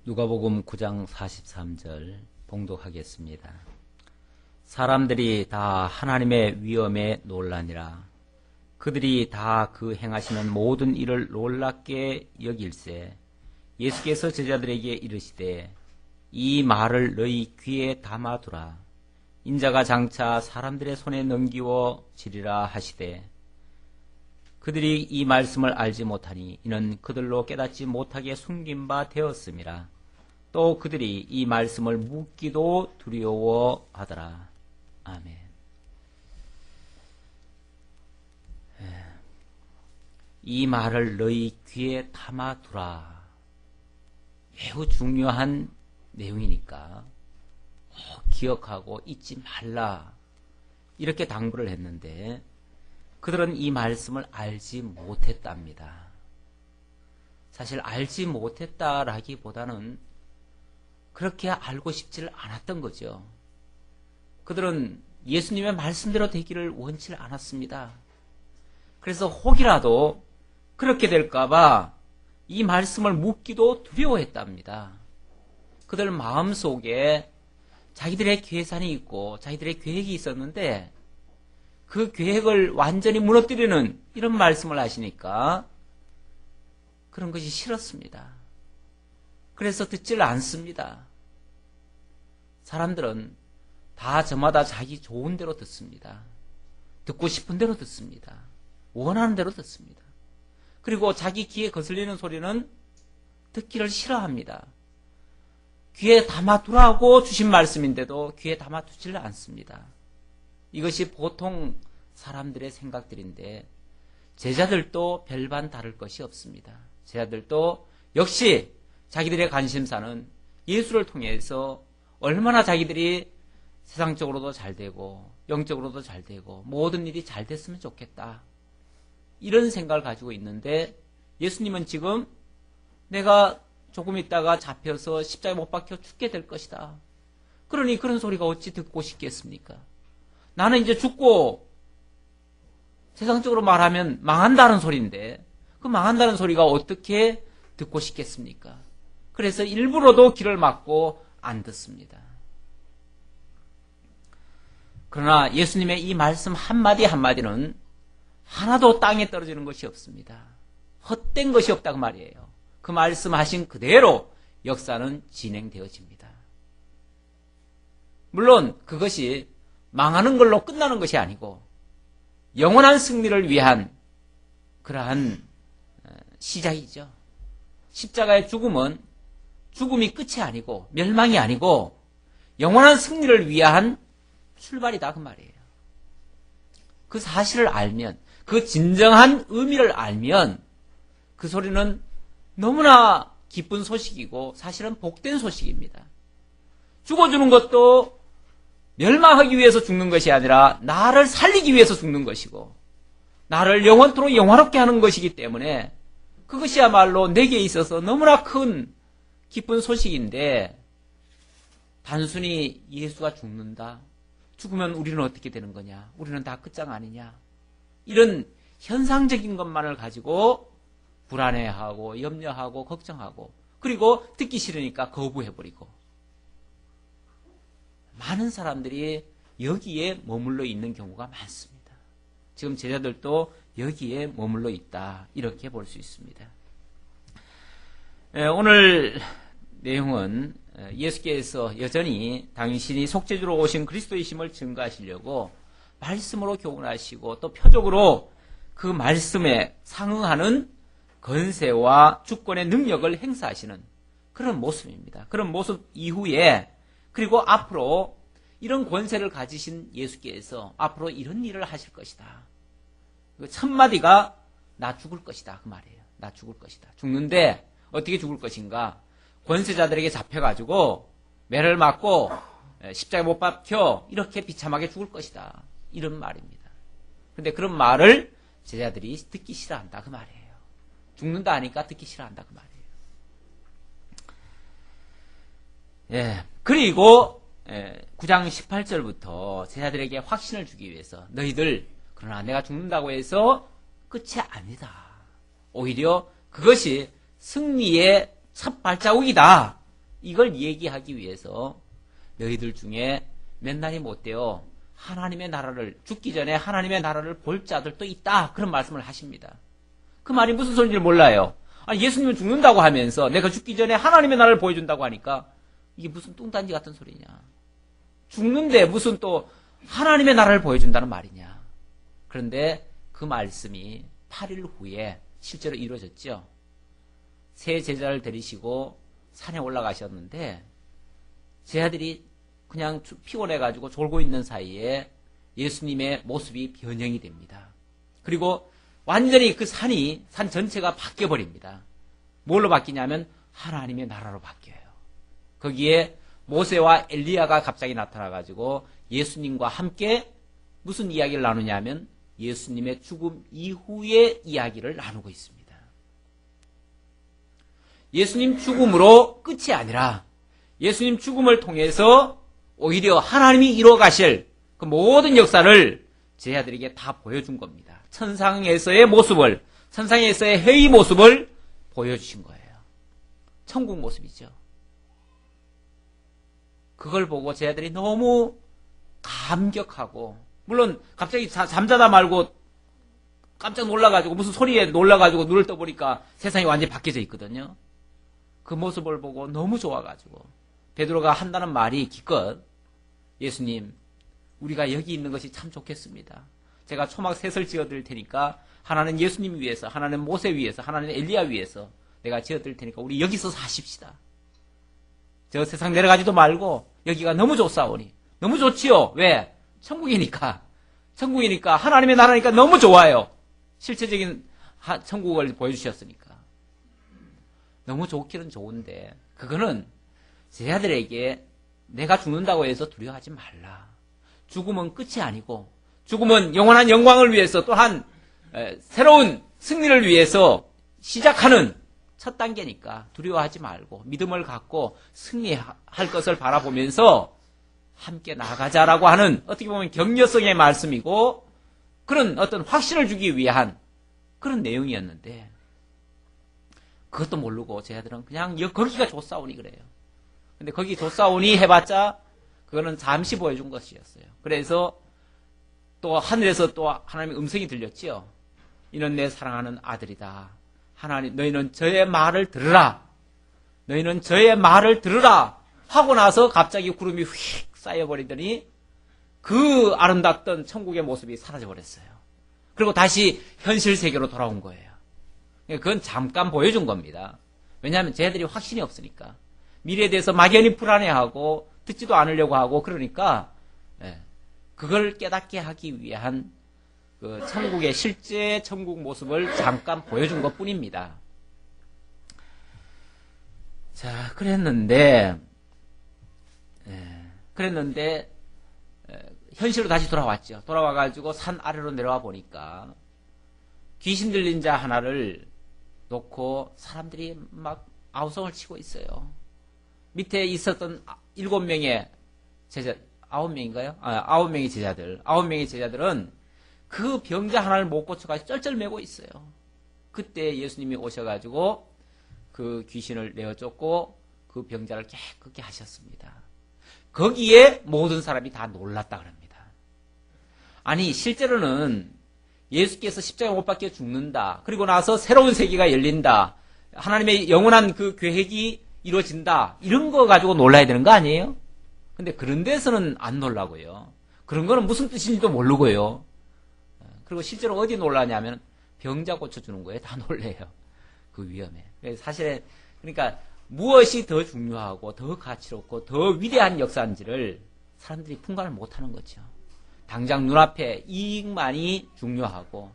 누가복음 9장 43절 봉독하겠습니다. 사람들이 다 하나님의 위엄에 놀라니라. 그들이 다 그 행하시는 모든 일을 놀랍게 여길세 예수께서 제자들에게 이르시되 이 말을 너희 귀에 담아두라. 인자가 장차 사람들의 손에 넘기워 지리라 하시되 그들이 이 말씀을 알지 못하니 이는 그들로 깨닫지 못하게 숨긴 바 되었음이라. 또 그들이 이 말씀을 묻기도 두려워하더라. 아멘. 이 말을 너희 귀에 담아두라. 매우 중요한 내용이니까 기억하고 잊지 말라. 이렇게 당부를 했는데 그들은 이 말씀을 알지 못했답니다. 사실 알지 못했다라기보다는 그렇게 알고 싶지를 않았던 거죠. 그들은 예수님의 말씀대로 되기를 원치 않았습니다. 그래서 혹이라도 그렇게 될까봐 이 말씀을 묻기도 두려워했답니다. 그들 마음속에 자기들의 계산이 있고 자기들의 계획이 있었는데 그 계획을 완전히 무너뜨리는 이런 말씀을 하시니까 그런 것이 싫었습니다. 그래서 듣지를 않습니다. 사람들은 다 저마다 자기 좋은 대로 듣습니다. 듣고 싶은 대로 듣습니다. 원하는 대로 듣습니다. 그리고 자기 귀에 거슬리는 소리는 듣기를 싫어합니다. 귀에 담아두라고 주신 말씀인데도 귀에 담아두지를 않습니다. 이것이 보통 사람들의 생각들인데 제자들도 별반 다를 것이 없습니다. 제자들도 역시 자기들의 관심사는 예수를 통해서 얼마나 자기들이 세상적으로도 잘 되고 영적으로도 잘 되고 모든 일이 잘 됐으면 좋겠다. 이런 생각을 가지고 있는데 예수님은 지금 내가 조금 있다가 잡혀서 십자가에 못 박혀 죽게 될 것이다. 그러니 그런 소리가 어찌 듣고 싶겠습니까? 나는 이제 죽고 세상적으로 말하면 망한다는 소리인데 그 망한다는 소리가 어떻게 듣고 싶겠습니까? 그래서 일부러도 귀를 막고 안 듣습니다. 그러나 예수님의 이 말씀 한마디 한마디는 하나도 땅에 떨어지는 것이 없습니다. 헛된 것이 없다고 말이에요. 그 말씀하신 그대로 역사는 진행되어집니다. 물론 그것이 망하는 걸로 끝나는 것이 아니고 영원한 승리를 위한 그러한 시작이죠. 십자가의 죽음은 죽음이 끝이 아니고 멸망이 아니고 영원한 승리를 위한 출발이다 그 말이에요. 그 사실을 알면 그 진정한 의미를 알면 그 소리는 너무나 기쁜 소식이고 사실은 복된 소식입니다. 죽어주는 것도 멸망하기 위해서 죽는 것이 아니라 나를 살리기 위해서 죽는 것이고 나를 영원토록 영화롭게 하는 것이기 때문에 그것이야말로 내게 있어서 너무나 큰 기쁜 소식인데 단순히 예수가 죽는다. 죽으면 우리는 어떻게 되는 거냐? 우리는 다 끝장 아니냐? 이런 현상적인 것만을 가지고 불안해하고 염려하고 걱정하고 그리고 듣기 싫으니까 거부해버리고 많은 사람들이 여기에 머물러 있는 경우가 많습니다. 지금 제자들도 여기에 머물러 있다. 이렇게 볼 수 있습니다. 오늘 내용은 예수께서 여전히 당신이 속죄주로 오신 그리스도이심을 증거하시려고 말씀으로 교훈하시고 또 표적으로 그 말씀에 상응하는 권세와 주권의 능력을 행사하시는 그런 모습입니다. 그런 모습 이후에 그리고 앞으로 이런 권세를 가지신 예수께서 앞으로 이런 일을 하실 것이다. 첫 마디가 나 죽을 것이다 그 말이에요. 나 죽을 것이다. 죽는데 어떻게 죽을 것인가? 권세자들에게 잡혀가지고 매를 맞고 십자가에 못 박혀 이렇게 비참하게 죽을 것이다. 이런 말입니다. 그런데 그런 말을 제자들이 듣기 싫어한다 그 말이에요. 죽는다 하니까 듣기 싫어한다 그 말이에요. 그리고 9장 18절부터 제자들에게 확신을 주기 위해서 너희들 그러나 내가 죽는다고 해서 끝이 아니다. 오히려 그것이 승리의 첫 발자국이다. 이걸 얘기하기 위해서 너희들 중에 몇 날이 못 되어 하나님의 나라를, 죽기 전에 하나님의 나라를 볼 자들도 있다. 그런 말씀을 하십니다. 그 말이 무슨 소리인지 몰라요. 아니, 예수님은 죽는다고 하면서 내가 죽기 전에 하나님의 나라를 보여준다고 하니까 이게 무슨 뚱딴지 같은 소리냐. 죽는데 무슨 또 하나님의 나라를 보여준다는 말이냐. 그런데 그 말씀이 8일 후에 실제로 이루어졌죠. 세 제자를 데리시고 산에 올라가셨는데 제자들이 그냥 피곤해가지고 졸고 있는 사이에 예수님의 모습이 변형이 됩니다. 그리고 완전히 그 산 전체가 바뀌어버립니다. 뭘로 바뀌냐면 하나님의 나라로 바뀌어요. 거기에 모세와 엘리야가 갑자기 나타나가지고 예수님과 함께 무슨 이야기를 나누냐면 예수님의 죽음 이후의 이야기를 나누고 있습니다. 예수님 죽음으로 끝이 아니라 예수님 죽음을 통해서 오히려 하나님이 이루어 가실 그 모든 역사를 제자들에게 다 보여준 겁니다. 천상에서의 모습을, 천상에서의 회의 모습을 보여주신 거예요. 천국 모습이죠. 그걸 보고 제자들이 너무 감격하고, 물론 갑자기 잠자다 말고 깜짝 놀라가지고 무슨 소리에 놀라가지고 눈을 떠보니까 세상이 완전히 바뀌어져 있거든요. 그 모습을 보고 너무 좋아가지고 베드로가 한다는 말이 기껏 예수님, 우리가 여기 있는 것이 참 좋겠습니다. 제가 초막 셋을 지어드릴 테니까 하나는 예수님 위해서, 하나는 모세 위해서, 하나는 엘리야 위해서 내가 지어드릴 테니까 우리 여기서 사십시다. 저 세상 내려가지도 말고 여기가 너무 좋사오니. 너무 좋지요. 왜? 천국이니까. 천국이니까 하나님의 나라니까 너무 좋아요. 실체적인 천국을 보여주셨으니까. 너무 좋기는 좋은데 그거는 제자들에게 내가 죽는다고 해서 두려워하지 말라. 죽음은 끝이 아니고 죽음은 영원한 영광을 위해서 또한 새로운 승리를 위해서 시작하는 첫 단계니까 두려워하지 말고 믿음을 갖고 승리할 것을 바라보면서 함께 나가자라고 하는 어떻게 보면 격려성의 말씀이고 그런 어떤 확신을 주기 위한 그런 내용이었는데 그것도 모르고 제자들은 그냥 거기가 좋사오니 그래요. 근데 거기 좋사오니 해봤자 그거는 잠시 보여준 것이었어요. 그래서 또 하늘에서 또 하나님의 음성이 들렸지요. 이는 내 사랑하는 아들이다. 하나님, 너희는 저의 말을 들으라. 너희는 저의 말을 들으라. 하고 나서 갑자기 구름이 휙 쌓여버리더니 그 아름답던 천국의 모습이 사라져버렸어요. 그리고 다시 현실 세계로 돌아온 거예요. 그건 잠깐 보여준 겁니다. 왜냐하면 쟤들이 확신이 없으니까. 미래에 대해서 막연히 불안해하고 듣지도 않으려고 하고 그러니까 그걸 깨닫게 하기 위한 그 천국의 실제 천국 모습을 잠깐 보여준 것 뿐입니다. 자, 그랬는데 현실로 다시 돌아왔죠. 돌아와가지고 산 아래로 내려와 보니까 귀신 들린 자 하나를 놓고 사람들이 막 아우성을 치고 있어요. 밑에 있었던 7명의 제자, 9명인가요? 9명의 제자들. 9명의 제자들은 그 병자 하나를 못 고쳐가지고 쩔쩔매고 있어요. 그때 예수님이 오셔가지고 그 귀신을 내어 쫓고 그 병자를 깨끗게 하셨습니다. 거기에 모든 사람이 다 놀랐다 그럽니다. 아니, 실제로는 예수께서 십자가에 못 박혀 죽는다. 그리고 나서 새로운 세계가 열린다. 하나님의 영원한 그 계획이 이루어진다. 이런 거 가지고 놀라야 되는 거 아니에요? 근데 그런 데서는 안 놀라고요. 그런 거는 무슨 뜻인지도 모르고요. 그리고 실제로 어디 놀라냐면 병자 고쳐주는 거에 다 놀래요. 그 위험에. 사실 그러니까 무엇이 더 중요하고 더 가치롭고 더 위대한 역사인지를 사람들이 분간을 못하는 거죠. 당장 눈앞에 이익만이 중요하고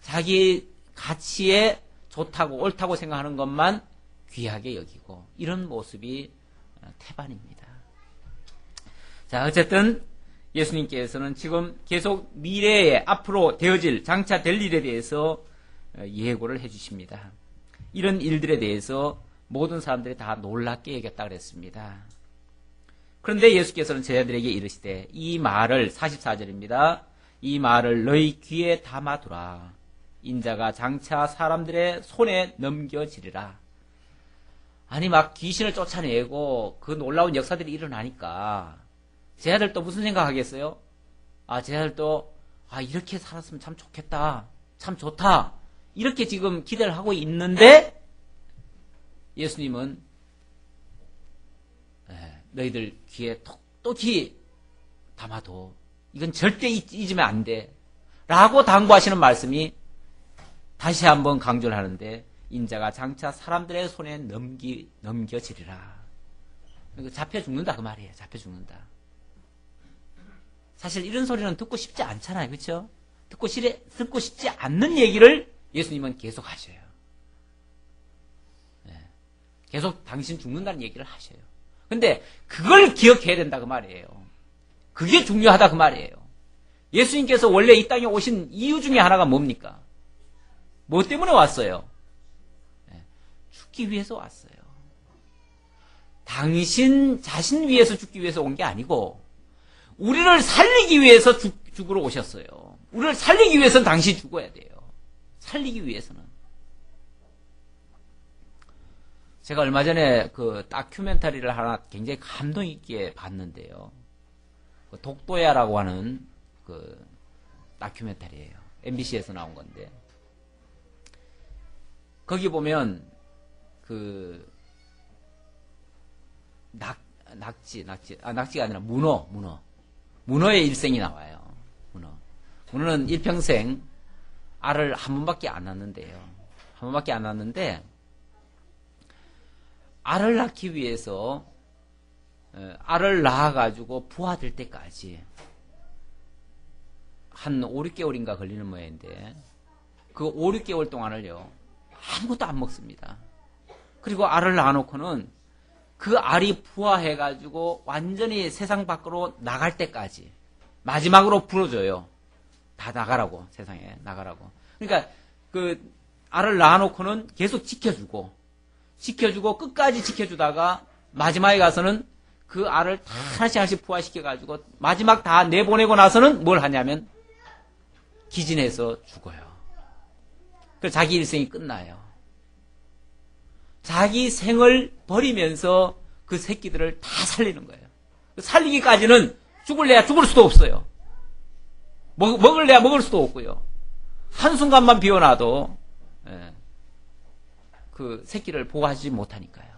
자기 가치에 좋다고 옳다고 생각하는 것만 귀하게 여기고 이런 모습이 태반입니다. 자, 어쨌든 예수님께서는 지금 계속 미래에 앞으로 되어질 장차 될 일에 대해서 예고를 해주십니다. 이런 일들에 대해서 모든 사람들이 다 놀랍게 여겼다 그랬습니다. 그런데 예수께서는 제자들에게 이르시되 이 말을 44절입니다. 이 말을 너희 귀에 담아두라. 인자가 장차 사람들의 손에 넘겨지리라. 아니 막 귀신을 쫓아내고 그 놀라운 역사들이 일어나니까 제 아들도 무슨 생각하겠어요? 제 아들도 이렇게 살았으면 참 좋겠다, 참 좋다, 이렇게 지금 기대를 하고 있는데 예수님은 너희들 귀에 톡톡히 담아도 이건 절대 잊으면 안 돼 라고 당부하시는 말씀이 다시 한번 강조를 하는데, 인자가 장차 사람들의 손에 넘겨지리라. 잡혀 죽는다 그 말이에요. 잡혀 죽는다. 사실 이런 소리는 듣고 싶지 않잖아요. 그렇죠? 듣고 싶지 않는 얘기를 예수님은 계속 하셔요. 계속 당신 죽는다는 얘기를 하셔요. 근데 그걸 기억해야 된다 그 말이에요. 그게 중요하다 그 말이에요. 예수님께서 원래 이 땅에 오신 이유 중에 하나가 뭡니까? 뭐 때문에 왔어요? 죽기 위해서 왔어요. 당신 자신 위해서 죽기 위해서 온 게 아니고 우리를 살리기 위해서 죽으러 오셨어요. 우리를 살리기 위해서는 당신이 죽어야 돼요. 살리기 위해서는. 제가 얼마 전에 그 다큐멘터리를 하나 굉장히 감동 있게 봤는데요. 독도야라고 하는 그 다큐멘터리예요. MBC에서 나온 건데, 거기 보면 그 낙지가 아니라 문어의 일생이 나와요. 문어는 일평생 알을 한 번밖에 안 낳는데요. 한 번밖에 안 낳는데 알을 낳기 위해서 알을 낳아가지고 부화될 때까지 한 5, 6개월인가 걸리는 모양인데, 그 5, 6개월 동안을요 아무것도 안 먹습니다. 그리고 알을 낳아놓고는 그 알이 부화해가지고 완전히 세상 밖으로 나갈 때까지 마지막으로 불어줘요. 다 나가라고, 세상에 나가라고. 그러니까 그 알을 낳아놓고는 계속 지켜주고 끝까지 지켜주다가 마지막에 가서는 그 알을 다 하나씩 부화시켜가지고 마지막 다 내보내고 나서는 뭘 하냐면 기진해서 죽어요. 그래서 자기 일생이 끝나요. 자기 생을 버리면서 그 새끼들을 다 살리는 거예요. 살리기까지는 죽을래야 죽을 수도 없어요. 먹을래야 먹을 수도 없고요. 한순간만 비워놔도 그 새끼를 보호하지 못하니까요.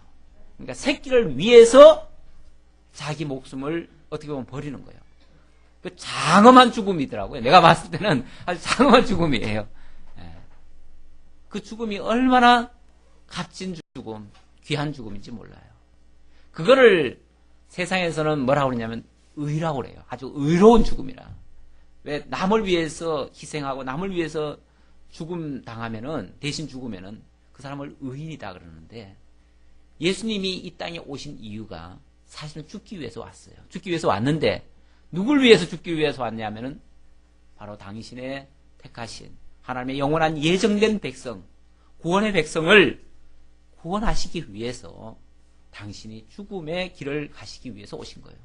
그러니까 새끼를 위해서 자기 목숨을 어떻게 보면 버리는 거예요. 그 장엄한 죽음이더라고요. 내가 봤을 때는 아주 장엄한 죽음이에요. 그 죽음이 얼마나 값진 죽음, 귀한 죽음인지 몰라요. 그거를 세상에서는 뭐라고 그러냐면 의라고 그래요. 아주 의로운 죽음이라. 왜 남을 위해서 희생하고 남을 위해서 죽음 당하면은, 대신 죽으면은 그 사람을 의인이다 그러는데, 예수님이 이 땅에 오신 이유가 사실은 죽기 위해서 왔어요. 죽기 위해서 왔는데 누굴 위해서 죽기 위해서 왔냐면은 바로 당신의 택하신 하나님의 영원한 예정된 백성, 구원의 백성을 구원하시기 위해서 당신이 죽음의 길을 가시기 위해서 오신 거예요.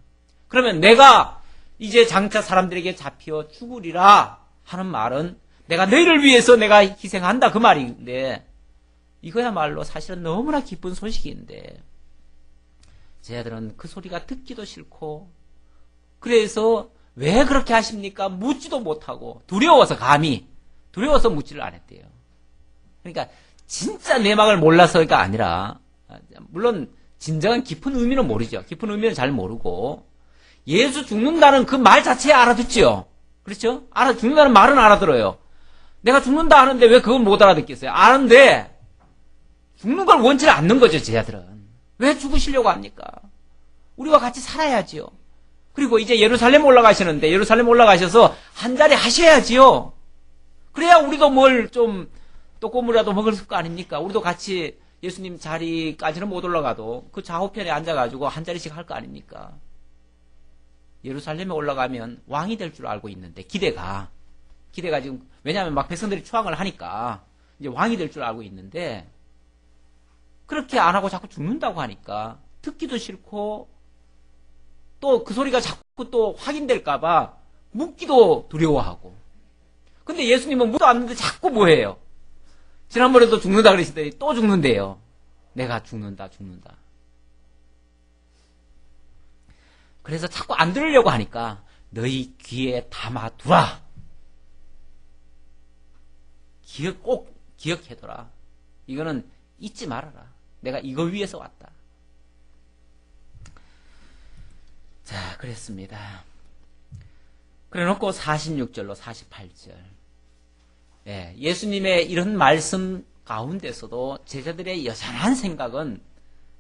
그러면 내가 이제 장차 사람들에게 잡혀 죽으리라 하는 말은 내가 너희를 위해서 내가 희생한다 그 말인데, 이거야말로 사실은 너무나 기쁜 소식인데 제 아들은 그 소리가 듣기도 싫고, 그래서 왜 그렇게 하십니까? 묻지도 못하고 두려워서 묻지를 안 했대요. 그러니까 진짜 내막을 몰라서가 아니라, 물론 진정한 깊은 의미는 모르죠. 깊은 의미는 잘 모르고 예수 죽는다는 그 말 자체에 알아듣죠. 그렇죠? 죽는다는 말은 알아들어요. 내가 죽는다 하는데 왜 그걸 못 알아듣겠어요? 아는데 죽는 걸 원치 않는 거죠. 제 아들은 왜 죽으시려고 합니까? 우리와 같이 살아야지요. 그리고 이제 예루살렘 올라가시는데, 예루살렘 올라가셔서 한 자리 하셔야지요. 그래야 우리도 뭘 좀 또꼬물이라도 먹을 거 아닙니까? 우리도 같이 예수님 자리까지는 못 올라가도 그 좌우편에 앉아가지고 한 자리씩 할 거 아닙니까? 예루살렘에 올라가면 왕이 될 줄 알고 있는데, 기대가 지금, 왜냐하면 막 백성들이 추앙을 하니까 이제 왕이 될 줄 알고 있는데, 그렇게 안 하고 자꾸 죽는다고 하니까 듣기도 싫고, 또 그 소리가 자꾸 또 확인될까봐 묻기도 두려워하고. 근데 예수님은 묻도 않는데 자꾸 뭐해요? 지난번에도 죽는다 그러시더니 또 죽는데요. 내가 죽는다. 그래서 자꾸 안 들으려고 하니까 너희 귀에 담아두라. 꼭 기억해둬라. 이거는 잊지 말아라. 내가 이거 위해서 왔다. 자, 그랬습니다. 그래 놓고 46절로 48절. 예수님의 이런 말씀 가운데서도 제자들의 여전한 생각은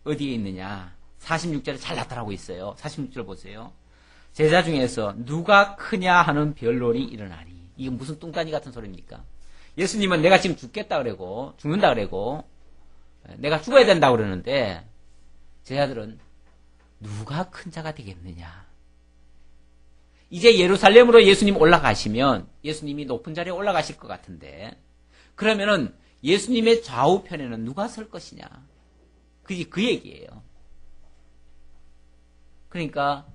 어디에 있느냐. 46절에 잘 나타나고 있어요. 46절 보세요. 제자 중에서 누가 크냐 하는 변론이 일어나니. 이건 무슨 뚱딴이 같은 소리입니까? 예수님은 내가 지금 죽겠다 그러고 죽는다 그러고 내가 죽어야 된다 그러는데 제자들은 누가 큰 자가 되겠느냐. 이제 예루살렘으로 예수님 올라가시면 예수님이 높은 자리에 올라가실 것 같은데 그러면은 예수님의 좌우편에는 누가 설 것이냐. 그게 그 얘기예요. 그러니까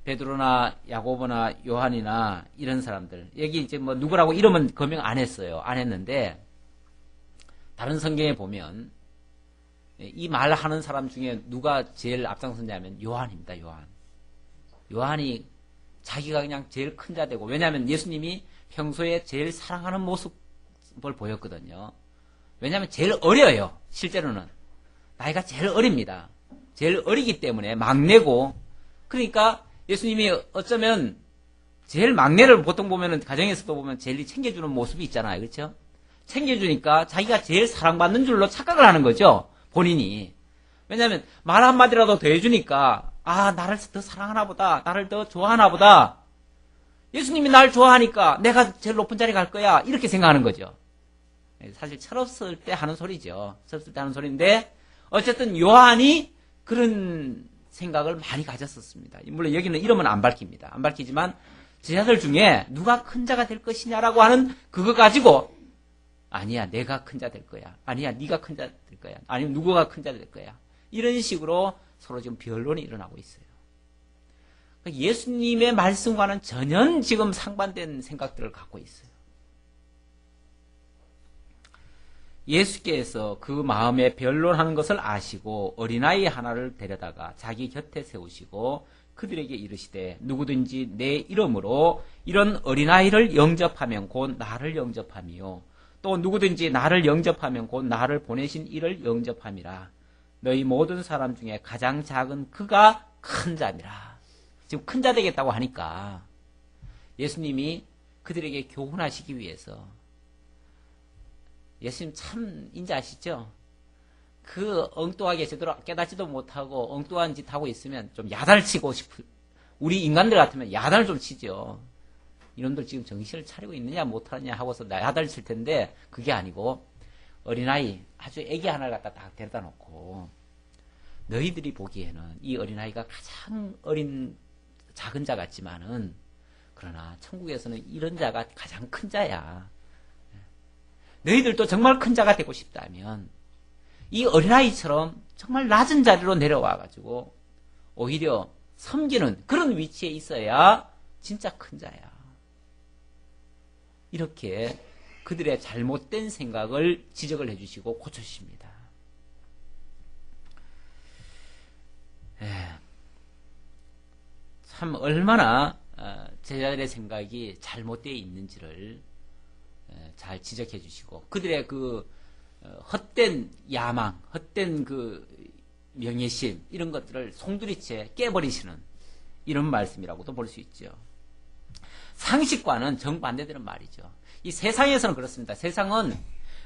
베드로나 야고보나 요한이나 이런 사람들, 여기 이제 뭐 누구라고 이름은 거명 안 했어요. 안 했는데 다른 성경에 보면 이 말하는 사람 중에 누가 제일 앞장섰냐면 요한입니다. 요한이 자기가 그냥 제일 큰 자 되고, 왜냐하면 예수님이 평소에 제일 사랑하는 모습을 보였거든요. 왜냐하면 제일 어려요. 실제로는 나이가 제일 어립니다. 제일 어리기 때문에 막내고, 그러니까 예수님이 어쩌면 제일 막내를 보통 보면은 가정에서도 보면 제일 챙겨주는 모습이 있잖아요. 그렇죠? 챙겨주니까 자기가 제일 사랑받는 줄로 착각을 하는 거죠. 본인이. 왜냐하면 말 한마디라도 더 해주니까 나를 더 사랑하나 보다. 나를 더 좋아하나 보다. 예수님이 날 좋아하니까 내가 제일 높은 자리에 갈 거야. 이렇게 생각하는 거죠. 사실 철없을 때 하는 소리죠. 철없을 때 하는 소리인데 어쨌든 요한이 그런 생각을 많이 가졌었습니다. 물론 여기는 이름은 안 밝힙니다. 안 밝히지만 제자들 중에 누가 큰 자가 될 것이냐라고 하는 그거 가지고 아니야, 내가 큰 자 될 거야. 아니야, 네가 큰 자 될 거야. 아니면 누구가 큰 자 될 거야. 이런 식으로 서로 지금 변론이 일어나고 있어요. 예수님의 말씀과는 전혀 지금 상반된 생각들을 갖고 있어요. 예수께서 그 마음에 변론하는 것을 아시고 어린아이 하나를 데려다가 자기 곁에 세우시고 그들에게 이르시되 누구든지 내 이름으로 이런 어린아이를 영접하면 곧 나를 영접함이요 또 누구든지 나를 영접하면 곧 나를 보내신 이를 영접함이라. 너희 모든 사람 중에 가장 작은 그가 큰 자니라. 지금 큰 자 되겠다고 하니까 예수님이 그들에게 교훈하시기 위해서, 예수님 참 인자하시죠? 그 엉뚱하게 제대로 깨닫지도 못하고 엉뚱한 짓 하고 있으면 좀 야단치고 싶을, 우리 인간들 같으면 야단을 좀 치죠. 이놈들 지금 정신을 차리고 있느냐 못하느냐 하고서 야단을 칠 텐데 그게 아니고 어린아이, 아주 애기 하나를 갖다 딱 데려다 놓고 너희들이 보기에는 이 어린아이가 가장 어린 작은 자 같지만은 그러나 천국에서는 이런 자가 가장 큰 자야. 너희들도 정말 큰 자가 되고 싶다면 이 어린아이처럼 정말 낮은 자리로 내려와가지고 오히려 섬기는 그런 위치에 있어야 진짜 큰 자야. 이렇게 그들의 잘못된 생각을 지적을 해주시고 고쳐주십니다. 참 얼마나 제자들의 생각이 잘못되어 있는지를 잘 지적해 주시고 그들의 그 헛된 야망, 헛된 그 명예심 이런 것들을 송두리째 깨버리시는 이런 말씀이라고도 볼 수 있죠. 상식과는 정반대되는 말이죠. 이 세상에서는 그렇습니다. 세상은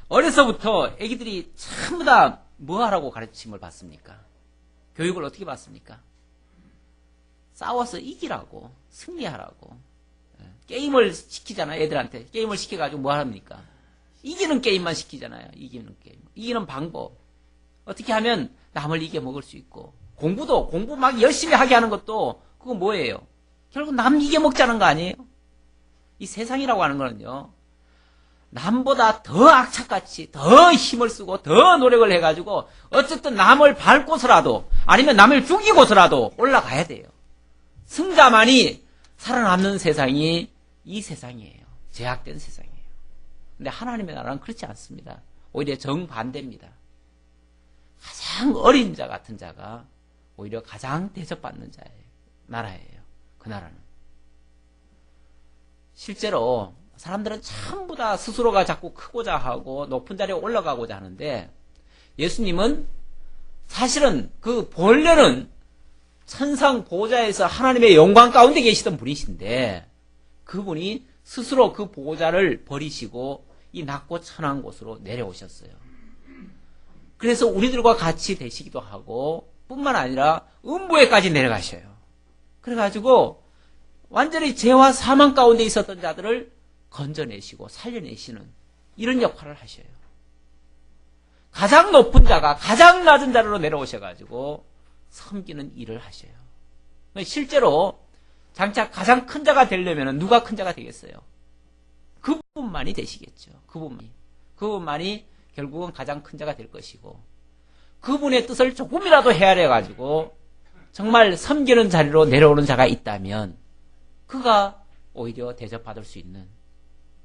어려서부터 애기들이 전부 다 뭐 하라고 가르침을 받습니까? 교육을 어떻게 받습니까? 싸워서 이기라고, 승리하라고. 게임을 시키잖아요. 애들한테 게임을 시켜가지고 뭐 합니까? 이기는 게임만 시키잖아요. 이기는 게임, 이기는 방법, 어떻게 하면 남을 이겨먹을 수 있고, 공부 막 열심히 하게 하는 것도 그거 뭐예요? 결국 남 이겨먹자는 거 아니에요? 이 세상이라고 하는 거는요, 남보다 더 악착같이 더 힘을 쓰고 더 노력을 해가지고 어쨌든 남을 밟고서라도 아니면 남을 죽이고서라도 올라가야 돼요. 승자만이 살아남는 세상이 이 세상이에요. 제약된 세상이에요. 근데 하나님의 나라는 그렇지 않습니다. 오히려 정반대입니다. 가장 어린 자 같은 자가 오히려 가장 대접받는 나라예요. 그 나라는. 실제로 사람들은 전부 다 스스로가 자꾸 크고자 하고 높은 자리에 올라가고자 하는데 예수님은 사실은 그 본래는 천상 보좌에서 하나님의 영광 가운데 계시던 분이신데 그분이 스스로 그 보좌를 버리시고 이 낮고 천한 곳으로 내려오셨어요. 그래서 우리들과 같이 되시기도 하고 뿐만 아니라 음부에까지 내려가셔요. 그래가지고 완전히 죄와 사망 가운데 있었던 자들을 건져내시고 살려내시는 이런 역할을 하셔요. 가장 높은 자가 가장 낮은 자리로 내려오셔가지고 섬기는 일을 하셔요. 실제로 장차 가장 큰 자가 되려면 누가 큰 자가 되겠어요? 그분만이 되시겠죠. 그분만이 결국은 가장 큰 자가 될 것이고 그분의 뜻을 조금이라도 헤아려가지고 정말 섬기는 자리로 내려오는 자가 있다면 그가 오히려 대접받을 수 있는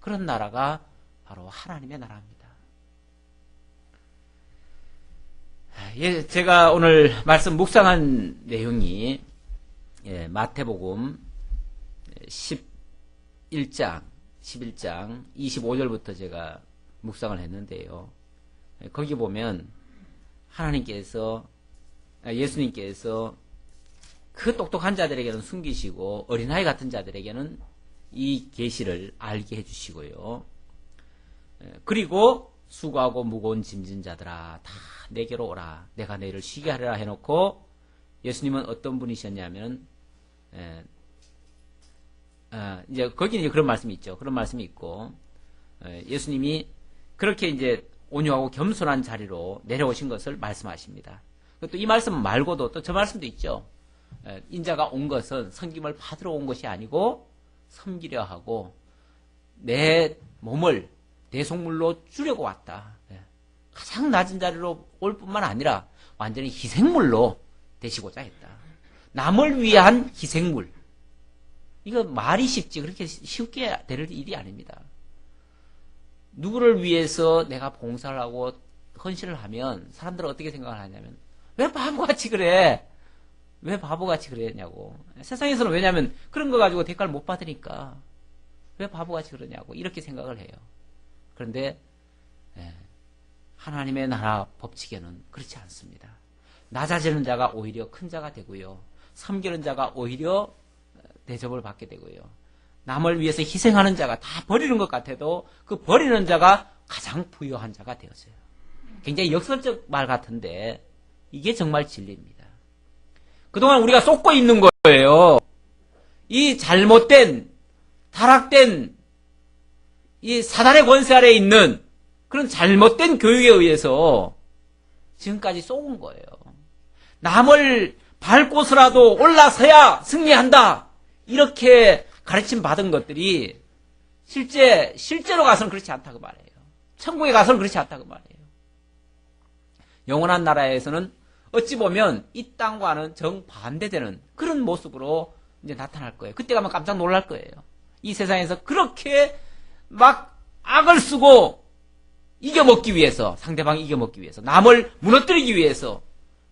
그런 나라가 바로 하나님의 나라입니다. 제가 오늘 말씀 묵상한 내용이 마태복음 11장 25절부터 제가 묵상을 했는데요. 거기 보면 예수님께서 그 똑똑한 자들에게는 숨기시고 어린아이 같은 자들에게는 이 계시를 알게 해주시고요. 그리고 수고하고 무거운 짐진 자들아 다 내게로 오라 내가 너희를 쉬게 하리라 해놓고 예수님은 어떤 분이셨냐면 이제 거기 이제 그런 말씀이 있죠. 그런 말씀이 있고 예수님이 그렇게 이제 온유하고 겸손한 자리로 내려오신 것을 말씀하십니다. 또 이 말씀 말고도 또 저 말씀도 있죠. 인자가 온 것은 섬김을 받으러 온 것이 아니고 섬기려 하고 내 몸을 대속물로 주려고 왔다. 가장 낮은 자리로 올 뿐만 아니라 완전히 희생물로 되시고자 했다. 남을 위한 희생물. 이거 말이 쉽지 그렇게 쉽게 될 일이 아닙니다. 누구를 위해서 내가 봉사를 하고 헌신을 하면 사람들은 어떻게 생각을 하냐면 왜 바보같이 그래? 왜 바보같이 그랬냐고. 세상에서는 왜냐하면 그런 거 가지고 대가를 못 받으니까 왜 바보같이 그러냐고 이렇게 생각을 해요. 그런데 하나님의 나라 법칙에는 그렇지 않습니다. 낮아지는 자가 오히려 큰 자가 되고요. 섬기는 자가 오히려 대접을 받게 되고요. 남을 위해서 희생하는 자가 다 버리는 것 같아도 그 버리는 자가 가장 부유한 자가 되었어요. 굉장히 역설적 말 같은데 이게 정말 진리입니다. 그동안 우리가 쏟고 있는 거예요. 이 잘못된 타락된 이 사단의 권세 아래에 있는 그런 잘못된 교육에 의해서 지금까지 쏘은 거예요. 남을 밟고서라도 올라서야 승리한다. 이렇게 가르침 받은 것들이 실제로 가서는 그렇지 않다고 말해요. 천국에 가서는 그렇지 않다고 말해요. 영원한 나라에서는 어찌 보면 이 땅과는 정반대되는 그런 모습으로 이제 나타날 거예요. 그때 가면 깜짝 놀랄 거예요. 이 세상에서 그렇게 막 악을 쓰고 이겨먹기 위해서, 상대방이 이겨먹기 위해서, 남을 무너뜨리기 위해서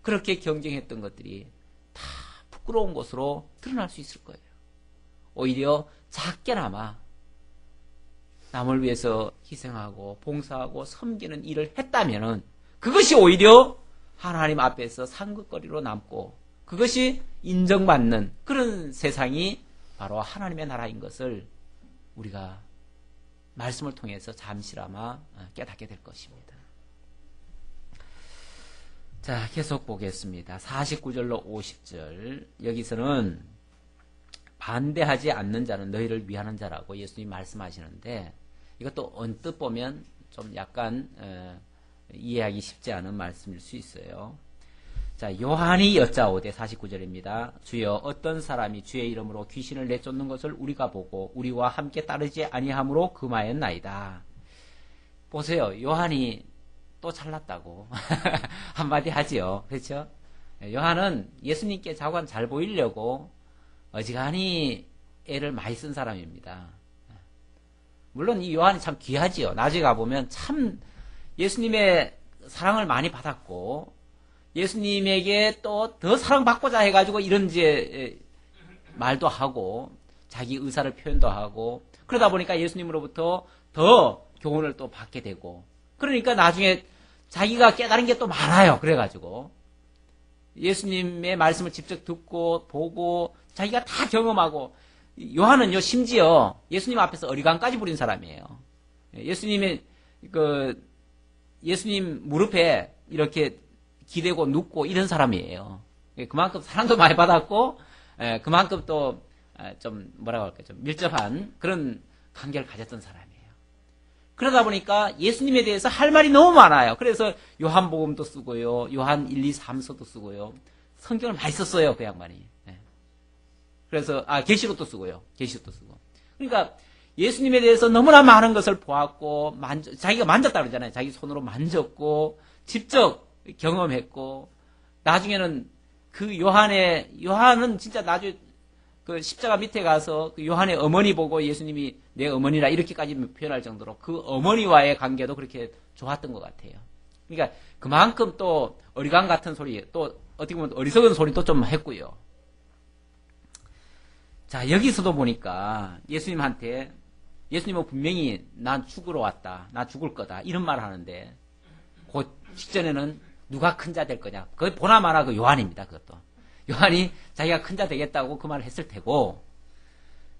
그렇게 경쟁했던 것들이 다 부끄러운 것으로 드러날 수 있을 거예요. 오히려 작게나마 남을 위해서 희생하고 봉사하고 섬기는 일을 했다면은 그것이 오히려 하나님 앞에서 상급거리로 남고 그것이 인정받는 그런 세상이 바로 하나님의 나라인 것을 우리가 말씀을 통해서 잠시나마 깨닫게 될 것입니다. 자, 계속 보겠습니다. 49절로 50절. 여기서는 반대하지 않는 자는 너희를 위하는 자라고 예수님이 말씀하시는데 이것도 언뜻 보면 좀 약간 이해하기 쉽지 않은 말씀일 수 있어요. 자, 요한이 여짜오되 49절입니다. 주여 어떤 사람이 주의 이름으로 귀신을 내쫓는 것을 우리가 보고 우리와 함께 따르지 아니함으로 금하였나이다. 보세요. 요한이 또 잘났다고 한마디 하지요. 그렇죠? 요한은 예수님께 자관 잘 보이려고 어지간히 애를 많이 쓴 사람입니다. 물론 이 요한이 참 귀하지요. 나중에 가보면 참 예수님의 사랑을 많이 받았고 예수님에게 또 더 사랑받고자 해가지고 이런 이제 말도 하고 자기 의사를 표현도 하고 그러다 보니까 예수님으로부터 더 교훈을 또 받게 되고 그러니까 나중에 자기가 깨달은 게 또 많아요. 그래가지고 예수님의 말씀을 직접 듣고 보고 자기가 다 경험하고 요한은요 심지어 예수님 앞에서 어리광까지 부린 사람이에요. 예수님 무릎에 이렇게 기대고 눕고 이런 사람이에요. 그만큼 사랑도 많이 받았고 그만큼 또 좀 뭐라고 할까요? 좀 밀접한 그런 관계를 가졌던 사람이에요. 그러다 보니까 예수님에 대해서 할 말이 너무 많아요. 그래서 요한복음도 쓰고요. 요한 1, 2, 3서도 쓰고요. 성경을 많이 썼어요. 그 양반이. 그래서 계시록도 쓰고요. 계시록도 쓰고. 그러니까 예수님에 대해서 너무나 많은 것을 보았고 자기가 만졌다 그러잖아요. 자기 손으로 만졌고 직접 경험했고 나중에는 그 요한은 진짜 나중에 그 십자가 밑에 가서 그 요한의 어머니 보고 예수님이 내 어머니라 이렇게까지 표현할 정도로 그 어머니와의 관계도 그렇게 좋았던 것 같아요. 그러니까 그만큼 또 어리광 같은 소리 또 어떻게 보면 어리석은 소리도 좀 했고요. 자 여기서도 보니까 예수님은 분명히 난 죽으러 왔다. 나 죽을 거다. 이런 말을 하는데 그 직전에는 누가 큰 자 될 거냐. 그거 보나마나 그 요한입니다. 그것도. 요한이 자기가 큰 자 되겠다고 그 말을 했을 테고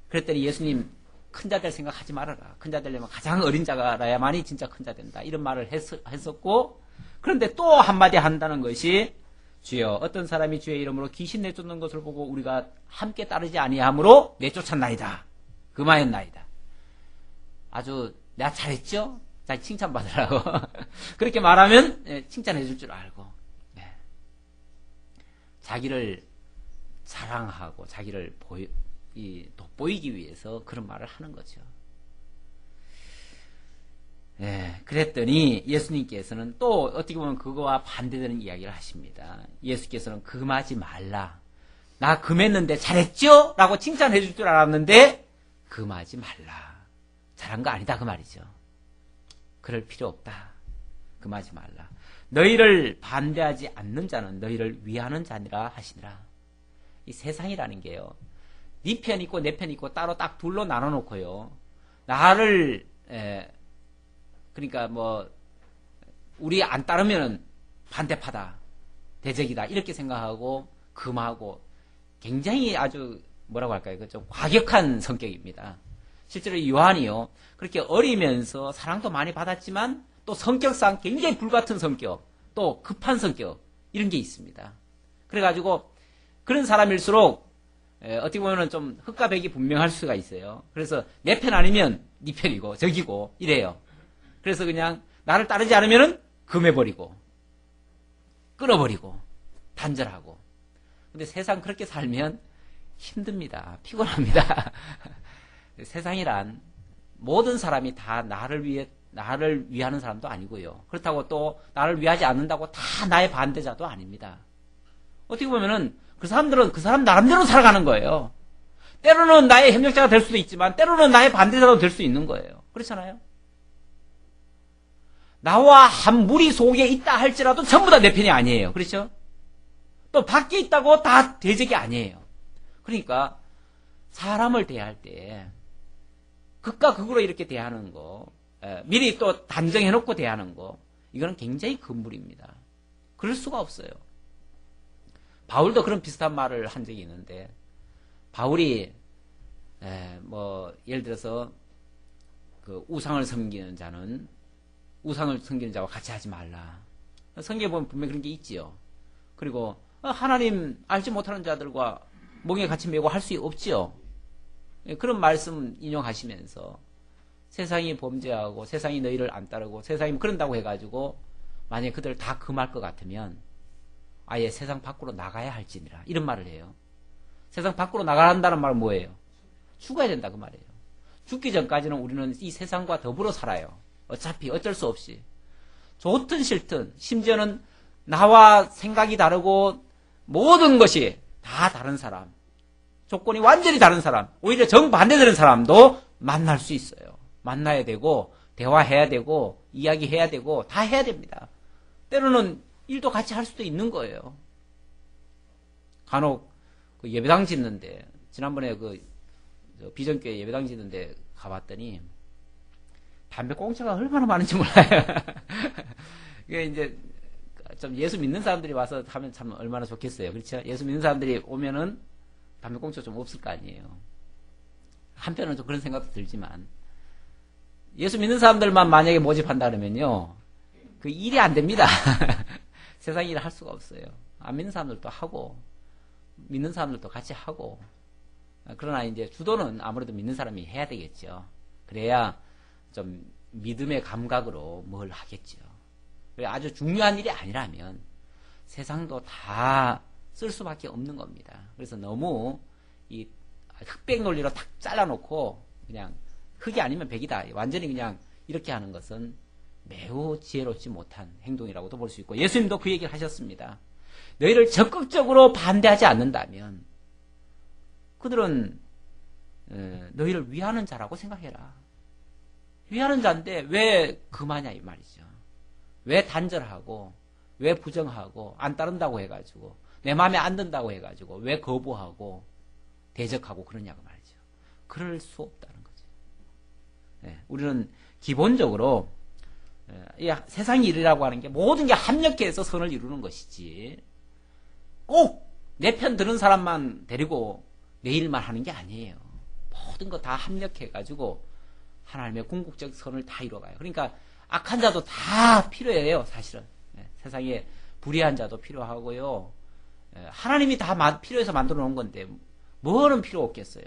그랬더니 예수님 큰 자 될 생각하지 말아라. 큰 자 되려면 가장 어린 자가라야만이 진짜 큰 자 된다. 이런 말을 했었고 그런데 또 한마디 한다는 것이 주여 어떤 사람이 주의 이름으로 귀신 내쫓는 것을 보고 우리가 함께 따르지 아니하므로 내쫓았나이다. 그만했나이다. 아주 내가 잘했죠? 자기 칭찬받으라고 그렇게 말하면 칭찬해 줄 줄 알고 자기를 자랑하고 자기를 돋보이기 위해서 그런 말을 하는 거죠. 그랬더니 예수님께서는 또 어떻게 보면 그거와 반대되는 이야기를 하십니다. 예수께서는 금하지 말라. 나 금했는데 잘했죠? 라고 칭찬해 줄 줄 알았는데 금하지 말라. 잘한 거 아니다 그 말이죠. 그럴 필요 없다. 금하지 말라. 너희를 반대하지 않는 자는 너희를 위하는 자니라 하시니라. 이 세상이라는 게요. 네 편 있고 내 편 있고 따로 딱 둘로 나눠 놓고요. 나를 그러니까 뭐 우리 안 따르면은 반대파다. 대적이다. 이렇게 생각하고 금하고 굉장히 아주 뭐라고 할까요? 좀 과격한 성격입니다. 실제로 요한이요. 그렇게 어리면서 사랑도 많이 받았지만 또 성격상 굉장히 불같은 성격, 또 급한 성격 이런 게 있습니다. 그래가지고 그런 사람일수록 어떻게 보면 좀 흑과 백이 분명할 수가 있어요. 그래서 내 편 아니면 네 편이고 적이고 이래요. 그래서 그냥 나를 따르지 않으면 금해버리고 끊어버리고 단절하고. 근데 세상 그렇게 살면 힘듭니다. 피곤합니다. 세상이란 모든 사람이 다 나를 위하는 사람도 아니고요. 그렇다고 또 나를 위하지 않는다고 다 나의 반대자도 아닙니다. 어떻게 보면은 그 사람들은 그 사람 나름대로 살아가는 거예요. 때로는 나의 협력자가 될 수도 있지만 때로는 나의 반대자도 될 수 있는 거예요. 그렇잖아요. 나와 한 무리 속에 있다 할지라도 전부 다 내 편이 아니에요. 그렇죠? 또 밖에 있다고 다 대적이 아니에요. 그러니까 사람을 대할 때 극과 극으로 이렇게 대하는 거, 미리 또 단정해놓고 대하는 거, 이거는 굉장히 금물입니다. 그럴 수가 없어요. 바울도 그런 비슷한 말을 한 적이 있는데, 바울이 예를 들어서 그 우상을 섬기는 자와 같이 하지 말라. 성경에 보면 분명히 그런 게 있지요. 그리고 하나님 알지 못하는 자들과 멍에 같이 메고 할 수 없지요. 그런 말씀 인용하시면서 세상이 범죄하고 세상이 너희를 안 따르고 세상이 그런다고 해가지고 만약에 그들 다 금할 것 같으면 아예 세상 밖으로 나가야 할지니라 이런 말을 해요. 세상 밖으로 나가야 한다는 말은 뭐예요? 죽어야 된다 그 말이에요. 죽기 전까지는 우리는 이 세상과 더불어 살아요. 어차피 어쩔 수 없이. 좋든 싫든 심지어는 나와 생각이 다르고 모든 것이 다 다른 사람, 조건이 완전히 다른 사람, 오히려 정반대되는 사람도 만날 수 있어요. 만나야 되고 대화해야 되고 이야기해야 되고 다 해야 됩니다. 때로는 일도 같이 할 수도 있는 거예요. 간혹 그 예배당 짓는데, 지난번에 비전교회 예배당 짓는데 가봤더니 담배 공짜가 얼마나 많은지 몰라요. 이게 이제 좀 예수 믿는 사람들이 와서 하면 참 얼마나 좋겠어요. 그렇죠? 예수 믿는 사람들이 오면은 담배 공짜 좀 없을 거 아니에요. 한편은 좀 그런 생각도 들지만, 예수 믿는 사람들만 만약에 모집한다 그러면요, 그 일이 안 됩니다. 세상 일을 할 수가 없어요. 안 믿는 사람들도 하고, 믿는 사람들도 같이 하고, 그러나 이제 주도는 아무래도 믿는 사람이 해야 되겠죠. 그래야 좀 믿음의 감각으로 뭘 하겠죠. 아주 중요한 일이 아니라면 세상도 다 쓸 수밖에 없는 겁니다. 그래서 너무 이 흑백 논리로 탁 잘라놓고 그냥 흑이 아니면 백이다, 완전히 그냥 이렇게 하는 것은 매우 지혜롭지 못한 행동이라고도 볼 수 있고, 예수님도 그 얘기를 하셨습니다. 너희를 적극적으로 반대하지 않는다면 그들은 너희를 위하는 자라고 생각해라. 위하는 자인데 왜 금하냐 이 말이죠. 왜 단절하고, 왜 부정하고, 안 따른다고 해가지고, 내 마음에 안 든다고 해가지고 왜 거부하고 대적하고 그러냐고 말이죠. 그럴 수 없다는 거죠. 네, 우리는 기본적으로 이 세상 일이라고 하는 게 모든 게 합력해서 선을 이루는 것이지, 꼭 내 편 드는 사람만 데리고 내 일만 하는 게 아니에요. 모든 거 다 합력해가지고 하나님의 궁극적 선을 다 이뤄가요. 그러니까 악한 자도 다 필요해요, 사실은. 네, 세상에 불의한 자도 필요하고요. 하나님이 다 필요해서 만들어 놓은 건데 뭐는 필요 없겠어요.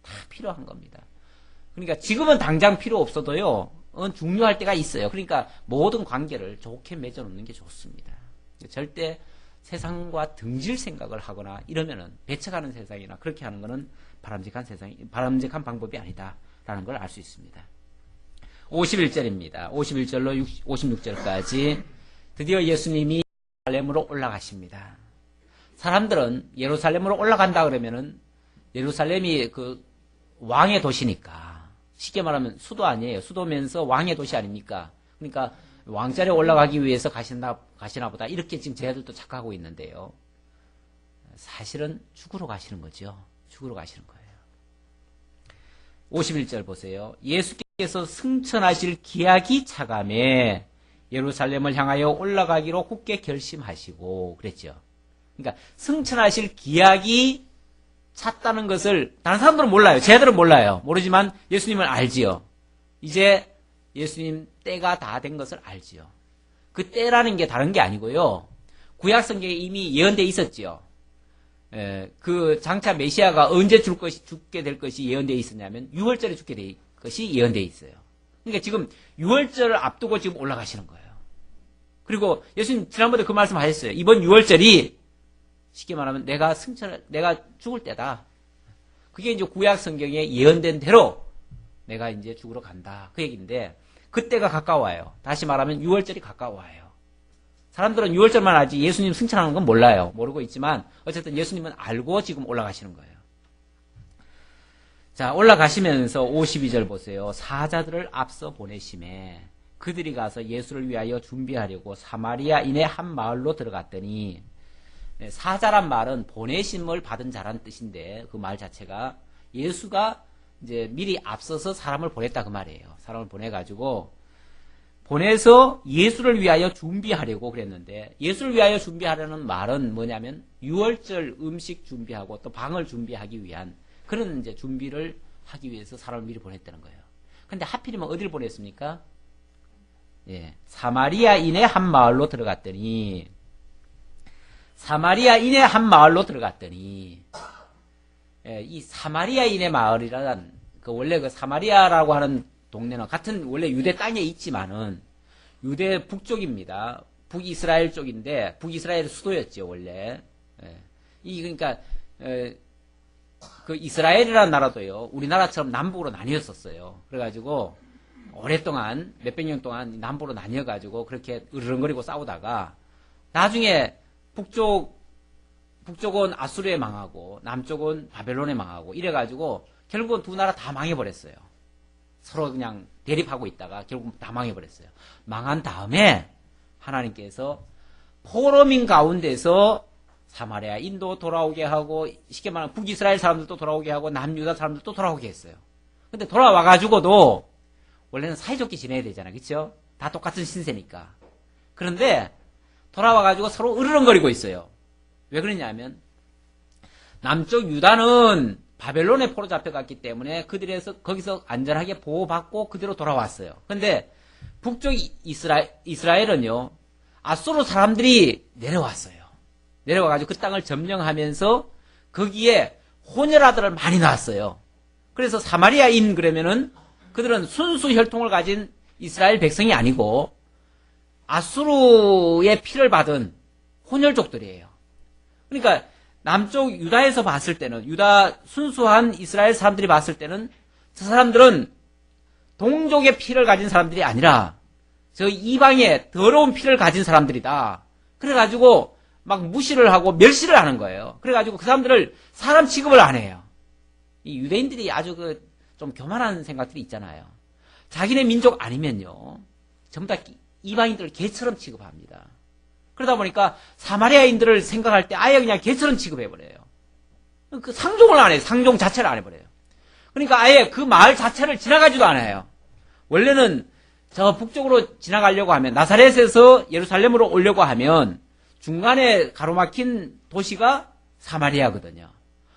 다 필요한 겁니다. 그러니까 지금은 당장 필요 없어도요, 중요할 때가 있어요. 그러니까 모든 관계를 좋게 맺어 놓는 게 좋습니다. 절대 세상과 등질 생각을 하거나 이러면은, 배척하는 세상이나 그렇게 하는 것은 바람직한 방법이 아니다라는 걸 알 수 있습니다. 51절입니다. 51절로 56절까지 드디어 예수님이 예루살렘으로 올라가십니다. 사람들은 예루살렘으로 올라간다 그러면은, 예루살렘이 그 왕의 도시니까, 쉽게 말하면 수도 아니에요. 수도면서 왕의 도시 아닙니까? 그러니까 왕자리에 올라가기 위해서 가시나 보다, 이렇게 지금 저희들도 착각하고 있는데요. 사실은 죽으러 가시는 거죠. 죽으러 가시는 거예요. 51절 보세요. 예수께서 승천하실 기약이 차감해 예루살렘을 향하여 올라가기로 굳게 결심하시고 그랬죠. 그러니까 승천하실 기약이 찼다는 것을 다른 사람들은 몰라요. 쟤들은 몰라요. 모르지만 예수님은 알지요. 이제 예수님 때가 다 된 것을 알지요. 그 때라는 게 다른 게 아니고요, 구약 성경에 이미 예언되어 있었지요. 그 장차 메시아가 언제 죽게 될 것이 예언되어 있었냐면 6월절에 죽게 될 것이 예언되어 있어요. 그러니까 지금 6월절을 앞두고 지금 올라가시는 거예요. 그리고 예수님 지난번에 그 말씀 하셨어요. 이번 6월절이 쉽게 말하면 내가 죽을 때다. 그게 이제 구약 성경에 예언된 대로 내가 이제 죽으러 간다, 그 얘기인데, 그때가 가까워요. 다시 말하면 6월절이 가까워요. 사람들은 6월절만 알지 예수님 승천하는 건 몰라요. 모르고 있지만 어쨌든 예수님은 알고 지금 올라가시는 거예요. 자, 올라가시면서 52절 보세요. 사자들을 앞서 보내심에 그들이 가서 예수를 위하여 준비하려고 사마리아인의 한 마을로 들어갔더니, 사자란 말은 보내심을 받은 자란 뜻인데, 그 말 자체가 예수가 이제 미리 앞서서 사람을 보냈다 그 말이에요. 사람을 보내가지고 보내서 예수를 위하여 준비하려고 그랬는데, 예수를 위하여 준비하려는 말은 뭐냐면 6월절 음식 준비하고 또 방을 준비하기 위한 그런 이제 준비를 하기 위해서 사람을 미리 보냈다는 거예요. 근데 하필이면 어디를 보냈습니까? 예, 사마리아인의 한 마을로 들어갔더니, 사마리아인의 한 마을로 들어갔더니, 예, 이 사마리아인의 마을이라는, 원래 그 사마리아라고 하는 동네는 같은 원래 유대 땅에 있지만은 유대 북쪽입니다. 북이스라엘 쪽인데, 북이스라엘 수도였죠 원래. 예. 그러니까 그 이스라엘이라는 나라도요, 우리나라처럼 남북으로 나뉘었었어요. 그래가지고 오랫동안 몇백 년 동안 남북으로 나뉘어가지고 그렇게 으르렁거리고 싸우다가 나중에 북쪽은 아수르에 망하고 남쪽은 바벨론에 망하고 이래가지고 결국은 두 나라 다 망해버렸어요. 서로 그냥 대립하고 있다가 결국 다 망해버렸어요. 망한 다음에 하나님께서 포럼인 가운데서 사마리아인도 돌아오게 하고 쉽게 말하면 북이스라엘 사람들도 돌아오게 하고 남유다 사람들도 돌아오게 했어요. 근데 돌아와가지고도 원래는 사이좋게 지내야 되잖아, 그쵸? 다 똑같은 신세니까. 그런데 돌아와가지고 서로 으르렁거리고 있어요. 왜 그러냐면 남쪽 유다는 바벨론에 포로 잡혀갔기 때문에 그들에서 거기서 안전하게 보호받고 그대로 돌아왔어요. 근데 북쪽 이스라엘은요, 아수르 사람들이 내려왔어요. 내려와가지고 그 땅을 점령하면서 거기에 혼혈아들을 많이 낳았어요. 그래서 사마리아인 그러면은 그들은 순수 혈통을 가진 이스라엘 백성이 아니고 아수르의 피를 받은 혼혈족들이에요. 그러니까 남쪽 유다에서 봤을 때는, 유다 순수한 이스라엘 사람들이 봤을 때는 저 사람들은 동족의 피를 가진 사람들이 아니라 저 이방의 더러운 피를 가진 사람들이다. 그래가지고 막 무시를 하고 멸시를 하는 거예요. 그래가지고 그 사람들을 사람 취급을 안 해요. 이 유대인들이 아주 좀 교만한 생각들이 있잖아요. 자기네 민족 아니면요, 전부 다 이방인들을 개처럼 취급합니다. 그러다 보니까 사마리아인들을 생각할 때 아예 그냥 개처럼 취급해버려요. 그 상종을 안 해요. 상종 자체를 안 해버려요. 그러니까 아예 그 마을 자체를 지나가지도 않아요. 원래는 저 북쪽으로 지나가려고 하면, 나사렛에서 예루살렘으로 오려고 하면 중간에 가로막힌 도시가 사마리아거든요.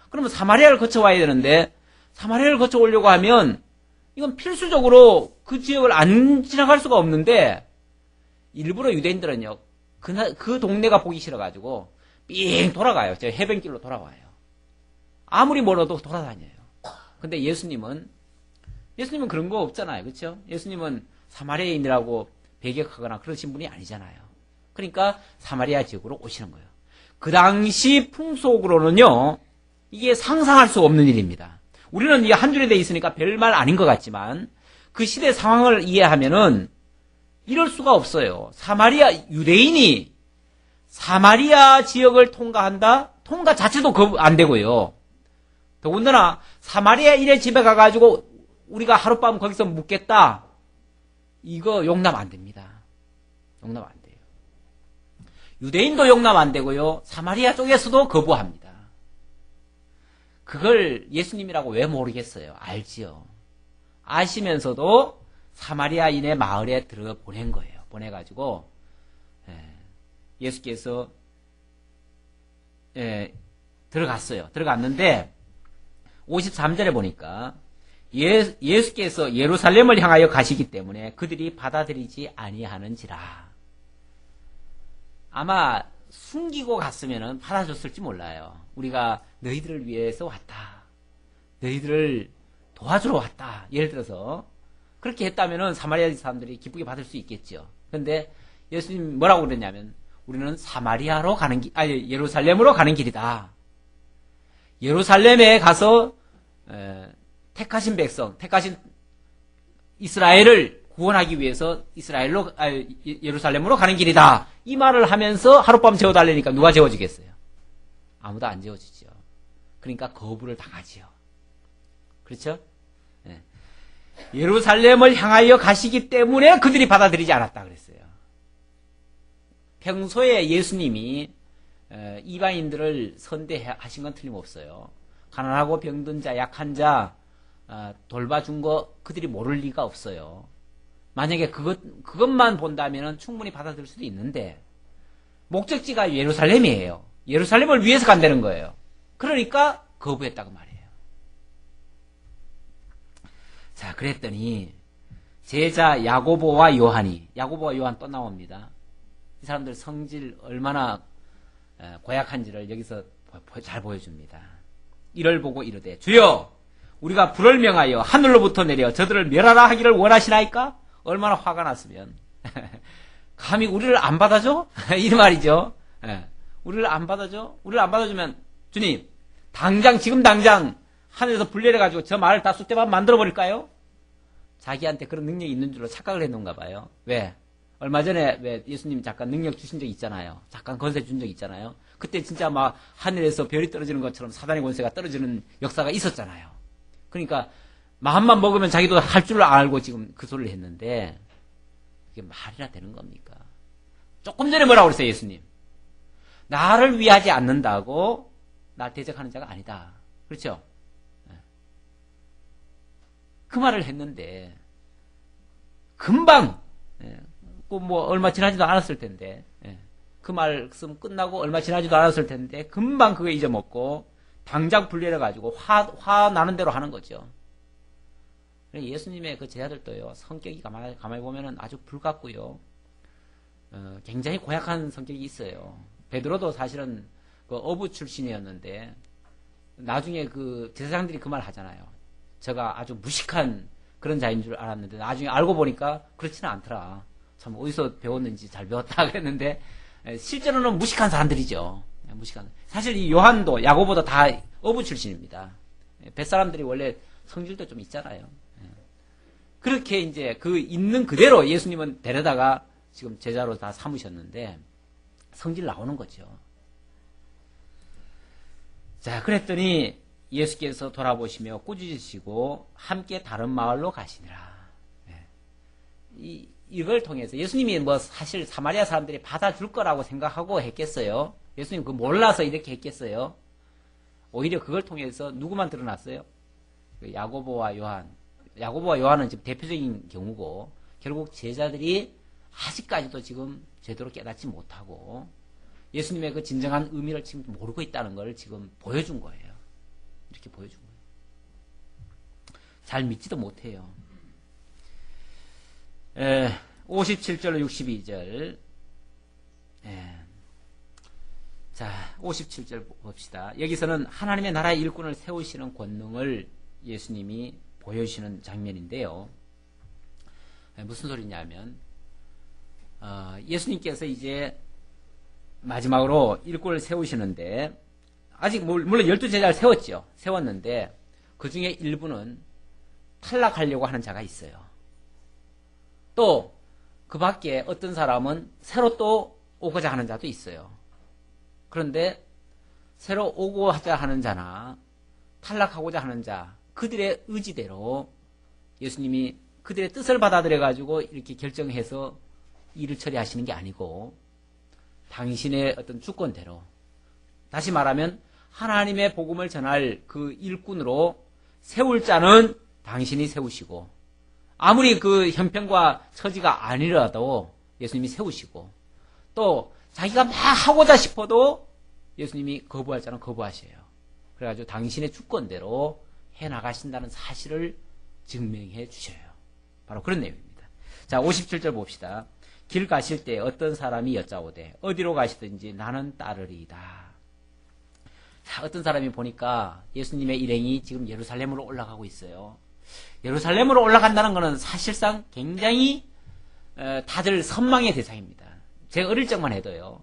그러면 사마리아를 거쳐와야 되는데 사마리아를 거쳐오려고 하면 이건 필수적으로 그 지역을 안 지나갈 수가 없는데, 일부러 유대인들은요, 그 동네가 보기 싫어가지고 삥 돌아가요. 저 해변길로 돌아와요. 아무리 멀어도 돌아다녀요. 근데 예수님은 그런 거 없잖아요. 그렇죠? 예수님은 사마리아인이라고 배격하거나 그러신 분이 아니잖아요. 그러니까 사마리아 지역으로 오시는 거예요. 그 당시 풍속으로는요, 이게 상상할 수 없는 일입니다. 우리는 이게 한 줄에 돼 있으니까 별말 아닌 것 같지만 그 시대 상황을 이해하면은 이럴 수가 없어요. 유대인이 사마리아 지역을 통과한다? 통과 자체도 안 되고요. 더군다나 사마리아인의 집에 가가지고 우리가 하룻밤 거기서 묵겠다? 이거 용납 안 됩니다. 용납 안 돼요. 유대인도 용납 안 되고요. 사마리아 쪽에서도 거부합니다. 그걸 예수님이라고 왜 모르겠어요? 알지요. 아시면서도 사마리아인의 마을에 들어 보낸 거예요. 보내가지고 예수께서 들어갔어요. 들어갔는데 53절에 보니까 예수께서 예루살렘을 향하여 가시기 때문에 그들이 받아들이지 아니하는지라. 아마 숨기고 갔으면 받아줬을지 몰라요. 우리가 너희들을 위해서 왔다, 너희들을 도와주러 왔다, 예를 들어서 그렇게 했다면 사마리아 사람들이 기쁘게 받을 수 있겠죠. 그런데 예수님 뭐라고 그랬냐면, 우리는 예루살렘으로 가는 길이다. 예루살렘에 가서 택하신 백성, 택하신 이스라엘을 구원하기 위해서 예루살렘으로 가는 길이다. 이 말을 하면서 하룻밤 재워달라니까 누가 재워주겠어요? 아무도 안 재워주죠. 그러니까 거부를 당하지요. 그렇죠? 네. 예루살렘을 향하여 가시기 때문에 그들이 받아들이지 않았다 그랬어요. 평소에 예수님이 이방인들을 선대하신 건 틀림없어요. 가난하고 병든 자, 약한 자 돌봐준 거 그들이 모를 리가 없어요. 만약에 그것만 본다면 충분히 받아들일 수도 있는데, 목적지가 예루살렘이에요. 예루살렘을 위해서 간다는 거예요. 그러니까 거부했다고 말이에요. 자, 그랬더니 제자 야고보와 요한 또 나옵니다. 이 사람들 성질 얼마나 고약한지를 여기서 잘 보여줍니다. 이를 보고 이르되, 주여, 우리가 불을 명하여 하늘로부터 내려 저들을 멸하라 하기를 원하시나이까? 얼마나 화가 났으면 감히 우리를 안 받아줘? 이 말이죠. 우리를 안 받아줘? 우리를 안 받아주면 주님, 지금 당장 하늘에서 불 내려가지고 저 말을 다 쑥대밭 만들어버릴까요? 자기한테 그런 능력이 있는 줄로 착각을 했는가 봐요. 왜? 얼마 전에 왜 예수님이 잠깐 능력 주신 적 있잖아요. 잠깐 권세 준 적 있잖아요. 그때 진짜 막 하늘에서 별이 떨어지는 것처럼 사단의 권세가 떨어지는 역사가 있었잖아요. 그러니까 마음만 먹으면 자기도 할 줄 알고 지금 그 소리를 했는데, 그게 말이나 되는 겁니까? 조금 전에 뭐라고 그랬어요, 예수님? 나를 위하지 않는다고 날 대적하는 자가 아니다. 그렇죠? 그 말을 했는데 금방 뭐 얼마 지나지도 않았을 텐데 그 말씀 끝나고 얼마 지나지도 않았을 텐데 금방 그거 잊어먹고 당장 분리해 가지고 화 나는 대로 하는 거죠. 예수님의 그 제자들도요, 성격이 가만히 보면은 아주 불같고요, 굉장히 고약한 성격이 있어요. 베드로도 사실은 그 어부 출신이었는데 나중에 그 제사장들이 그 말 하잖아요. 제가 아주 무식한 그런 자인 줄 알았는데 나중에 알고 보니까 그렇지는 않더라. 참 어디서 배웠는지 잘 배웠다 그랬는데 실제로는 무식한 사람들이죠. 무식한. 사실 이 요한도 야고보도 다 어부 출신입니다. 뱃사람들이 원래 성질도 좀 있잖아요. 그렇게 이제 그 있는 그대로 예수님은 데려다가 지금 제자로 다 삼으셨는데 성질 나오는 거죠. 자, 그랬더니 예수께서 돌아보시며 꾸짖으시고 함께 다른 마을로 가시니라. 이걸 통해서 예수님이 뭐 사실 사마리아 사람들이 받아줄 거라고 생각하고 했겠어요? 예수님 그 몰라서 이렇게 했겠어요? 오히려 그걸 통해서 누구만 드러났어요? 야고보와 요한. 야고보와 요한은 지금 대표적인 경우고 결국 제자들이 아직까지도 지금 제대로 깨닫지 못하고 예수님의 그 진정한 의미를 지금 모르고 있다는 걸 지금 보여준 거예요. 이렇게 보여준 거예요. 잘 믿지도 못해요. 57절 62절. 자, 57절 봅시다. 여기서는 하나님의 나라의 일꾼을 세우시는 권능을 예수님이 보여주시는 장면인데요. 무슨 소리냐면 예수님께서 이제 마지막으로 일꾼을 세우시는데 아직 물론 12제자를 세웠죠. 세웠는데 그 중에 일부는 탈락하려고 하는 자가 있어요. 또 그 밖에 어떤 사람은 새로 또 오고자 하는 자도 있어요. 그런데 새로 오고자 하는 자나 탈락하고자 하는 자, 그들의 의지대로 예수님이 그들의 뜻을 받아들여 가지고 이렇게 결정해서 일을 처리하시는 게 아니고 당신의 어떤 주권대로, 다시 말하면 하나님의 복음을 전할 그 일꾼으로 세울 자는 당신이 세우시고 아무리 그 형편과 처지가 아니라도 예수님이 세우시고 또 자기가 막 하고자 싶어도 예수님이 거부할 자는 거부하셔요. 그래가지고 당신의 주권대로 해나가신다는 사실을 증명해 주셔요. 바로 그런 내용입니다. 자, 57절 봅시다. 길 가실 때 어떤 사람이 여짜오되 어디로 가시든지 나는 따르리이다. 자, 어떤 사람이 보니까 예수님의 일행이 지금 예루살렘으로 올라가고 있어요. 예루살렘으로 올라간다는 것은 사실상 굉장히 다들 선망의 대상입니다. 제가 어릴 적만 해도요.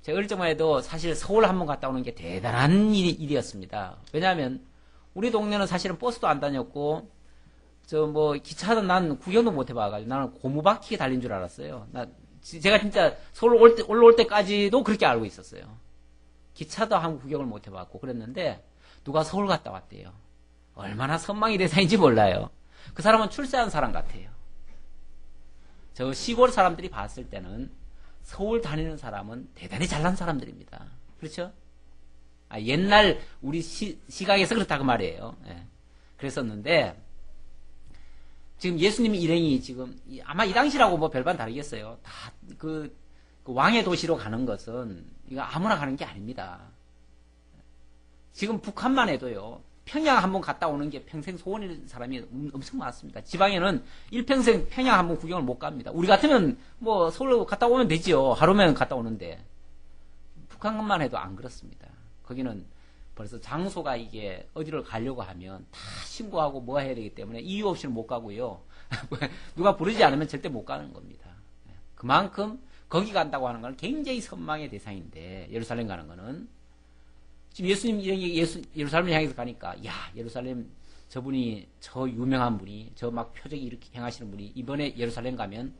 제가 어릴 적만 해도 사실 서울 한번 갔다 오는 게 대단한 일이었습니다. 왜냐하면 우리 동네는 사실은 버스도 안 다녔고 저 뭐 기차도 난 구경도 못 해봐가지고 나는 고무바퀴에 달린 줄 알았어요. 제가 진짜 서울 올라올 때까지도 그렇게 알고 있었어요. 기차도 한 구경을 못 해봤고 그랬는데 누가 서울 갔다 왔대요. 얼마나 선망의 대상인지 몰라요. 그 사람은 출세한 사람 같아요. 저 시골 사람들이 봤을 때는 서울 다니는 사람은 대단히 잘난 사람들입니다. 그렇죠? 옛날 우리 시각에서 그렇다고 말이에요. 예. 그랬었는데 지금 예수님 일행이 지금 아마 이 당시라고 뭐 별반 다르겠어요. 다 그 왕의 도시로 가는 것은 이거 아무나 가는 게 아닙니다. 지금 북한만 해도요. 평양 한번 갔다 오는 게 평생 소원인 사람이 엄청 많습니다. 지방에는 일평생 평양 한번 구경을 못 갑니다. 우리 같으면 뭐 서울 갔다 오면 되지요. 하루면 갔다 오는데 북한만 해도 안 그렇습니다. 거기는 벌써 장소가 이게 어디를 가려고 하면 다 신고하고 뭐 해야 되기 때문에 이유 없이는 못 가고요. 누가 부르지 않으면 절대 못 가는 겁니다. 그만큼 거기 간다고 하는 건 굉장히 선망의 대상인데 예루살렘 가는 거는 지금 예수님 일행이 예루살렘을 향해서 가니까 야 예루살렘 저분이 저 유명한 분이 저 막 표적이 이렇게 행하시는 분이 이번에 예루살렘 가면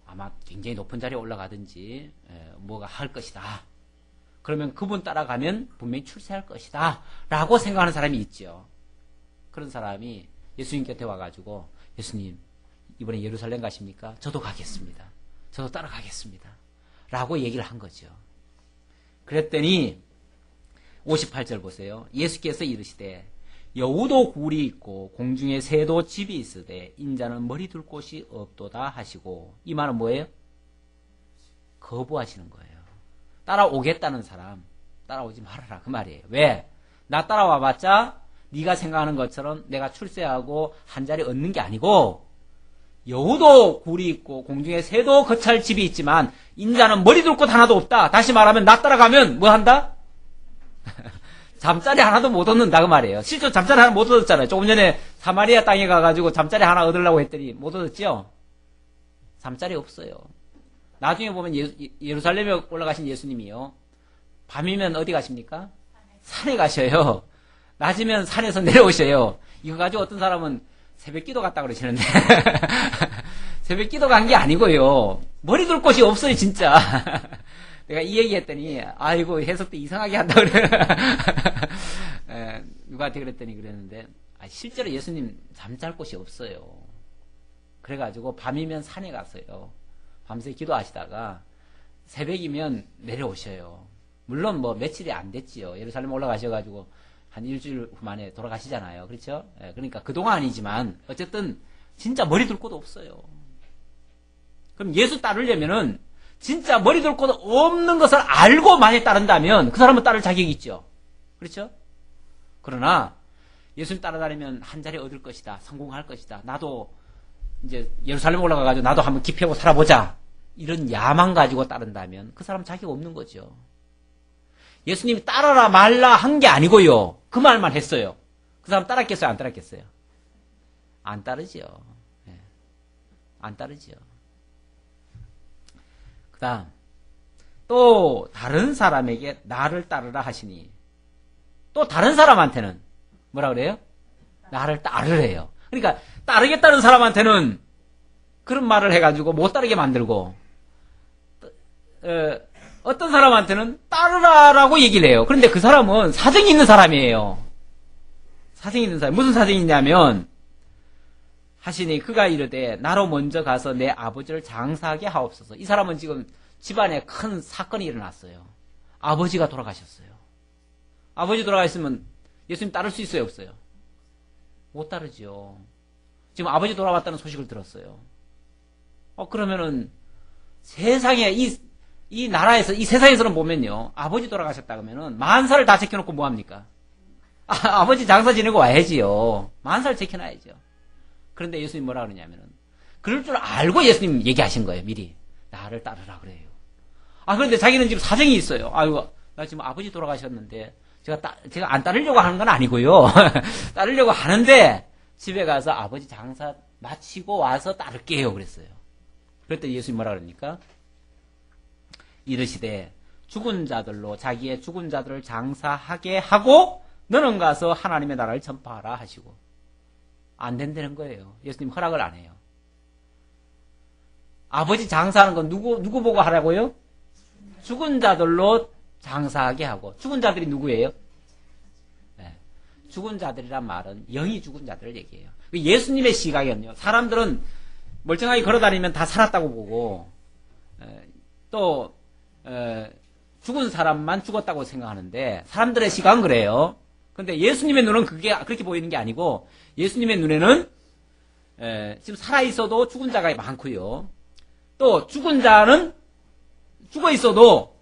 아마 굉장히 높은 자리에 올라가든지 뭐가 할 것이다. 그러면 그분 따라가면 분명히 출세할 것이다 라고 생각하는 사람이 있죠. 그런 사람이 예수님 곁에 와가지고 예수님 이번에 예루살렘 가십니까? 저도 가겠습니다. 저도 따라가겠습니다 라고 얘기를 한 거죠. 그랬더니 58절 보세요. 예수께서 이르시되 여우도 굴이 있고 공중에 새도 집이 있으되 인자는 머리 둘 곳이 없도다 하시고, 이 말은 뭐예요? 거부하시는 거예요. 따라오겠다는 사람 따라오지 말아라 그 말이에요. 왜? 나 따라와봤자 네가 생각하는 것처럼 내가 출세하고 한 자리 얻는 게 아니고, 여우도 굴이 있고 공중에 새도 거찰 집이 있지만 인자는 머리 둘 곳 하나도 없다. 다시 말하면 나 따라가면 뭐 한다? 잠자리 하나도 못 얻는다 그 말이에요. 실제로 잠자리 하나 못 얻었잖아요. 조금 전에 사마리아 땅에 가가지고 잠자리 하나 얻으려고 했더니 못 얻었죠? 잠자리 없어요. 나중에 보면 예루살렘에 올라가신 예수님이요, 밤이면 어디 가십니까? 산에 가셔요. 낮이면 산에서 내려오셔요. 이거 가지고 어떤 사람은 새벽 기도 갔다 그러시는데 새벽 기도 간 게 아니고요, 머리 둘 곳이 없어요 진짜. 내가 이 얘기 했더니 아이고 해석도 이상하게 한다 그래. 누구한테 그랬더니 그랬는데, 실제로 예수님 잠잘 곳이 없어요. 그래가지고 밤이면 산에 갔어요. 밤새 기도하시다가 새벽이면 내려오셔요. 물론 뭐 며칠이 안 됐지요. 예루살렘 올라가셔가지고 한 일주일 만에 돌아가시잖아요. 그렇죠? 그러니까 그동안이지만 어쨌든 진짜 머리 둘 곳 없어요. 그럼 예수 따르려면은 진짜 머리 둘 곳 없는 것을 알고 만약 따른다면 그 사람은 따를 자격이 있죠. 그렇죠? 그러나 예수님 따라다니면 한 자리 얻을 것이다, 성공할 것이다, 나도 이제 예루살렘 올라가가지고 나도 한번 기표하고 살아보자, 이런 야망 가지고 따른다면 그 사람은 자격 없는 거죠. 예수님이 따라라 말라 한 게 아니고요, 그 말만 했어요. 그 사람 따랐겠어요, 안 따랐겠어요? 안 따르죠. 안 따르죠. 그 다음 또 다른 사람에게 나를 따르라 하시니, 또 다른 사람한테는 뭐라 그래요? 나를 따르래요. 그러니까 따르겠다는 사람한테는 그런 말을 해가지고 못 따르게 만들고, 어떤 사람한테는 따르라라고 얘기를 해요. 그런데 그 사람은 사정이 있는 사람이에요. 사정이 있는 사람. 무슨 사정이 있냐면, 하시니 그가 이르되 나로 먼저 가서 내 아버지를 장사하게 하옵소서. 이 사람은 지금 집안에 큰 사건이 일어났어요. 아버지가 돌아가셨어요. 아버지 돌아가셨으면 예수님 따를 수 있어요, 없어요? 못 따르죠. 지금 아버지 돌아왔다는 소식을 들었어요. 그러면은 세상에 이 나라에서, 이 세상에서는 보면요, 아버지 돌아가셨다 그러면은 10,000살을 다 제켜놓고 뭐합니까? 아버지 장사 지내고 와야지요. 10,000살 제켜놔야죠. 그런데 예수님 뭐라 그러냐면은, 그럴 줄 알고 예수님 얘기하신 거예요, 미리. 나를 따르라 그래요. 그런데 자기는 지금 사정이 있어요. 아이고, 나 지금 아버지 돌아가셨는데, 제가 안 따르려고 하는 건 아니고요. 따르려고 하는데, 집에 가서 아버지 장사 마치고 와서 따를게요. 그랬어요. 그랬더니 예수님 뭐라 그러니까? 이르시되, 죽은 자들로 자기의 죽은 자들을 장사하게 하고, 너는 가서 하나님의 나라를 전파하라 하시고. 안 된다는 거예요. 예수님 허락을 안 해요. 아버지 장사하는 건 누구 보고 하라고요? 죽은 자들로 장사하게 하고. 죽은 자들이 누구예요? 네. 죽은 자들이란 말은 영이 죽은 자들을 얘기해요. 예수님의 시각에는요, 사람들은 멀쩡하게 걸어다니면 다 살았다고 보고, 또 죽은 사람만 죽었다고 생각하는데, 사람들의 시각은 그래요. 근데 예수님의 눈은 그렇게 보이는 게 아니고, 예수님의 눈에는 지금 살아있어도 죽은 자가 많고요, 또 죽은 자는 죽어있어도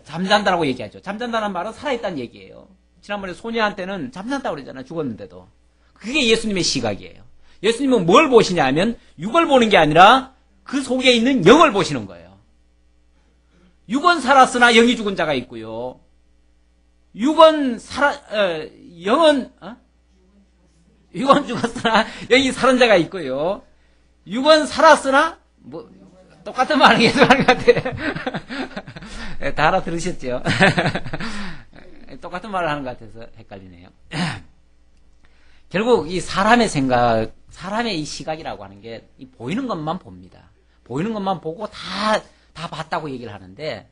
잠잔다라고 얘기하죠. 잠잔다는 말은 살아있다는 얘기예요. 지난번에 소녀한테는 잠잔다고 그러잖아요. 죽었는데도. 그게 예수님의 시각이에요. 예수님은 뭘 보시냐 하면 육을 보는 게 아니라 그 속에 있는 영을 보시는 거예요. 육은 살았으나 영이 죽은 자가 있고요, 육은 육은 죽었으나 영이 살은 자가 있고요, 육은 살았으나 똑같은 말을 계속 하는 것 같아요. 다 알아들으셨죠? 똑같은 말을 하는 것 같아서 헷갈리네요. 결국 이 사람의 생각, 사람의 이 시각이라고 하는 게 이 보이는 것만 봅니다. 보이는 것만 보고 다 봤다고 얘기를 하는데,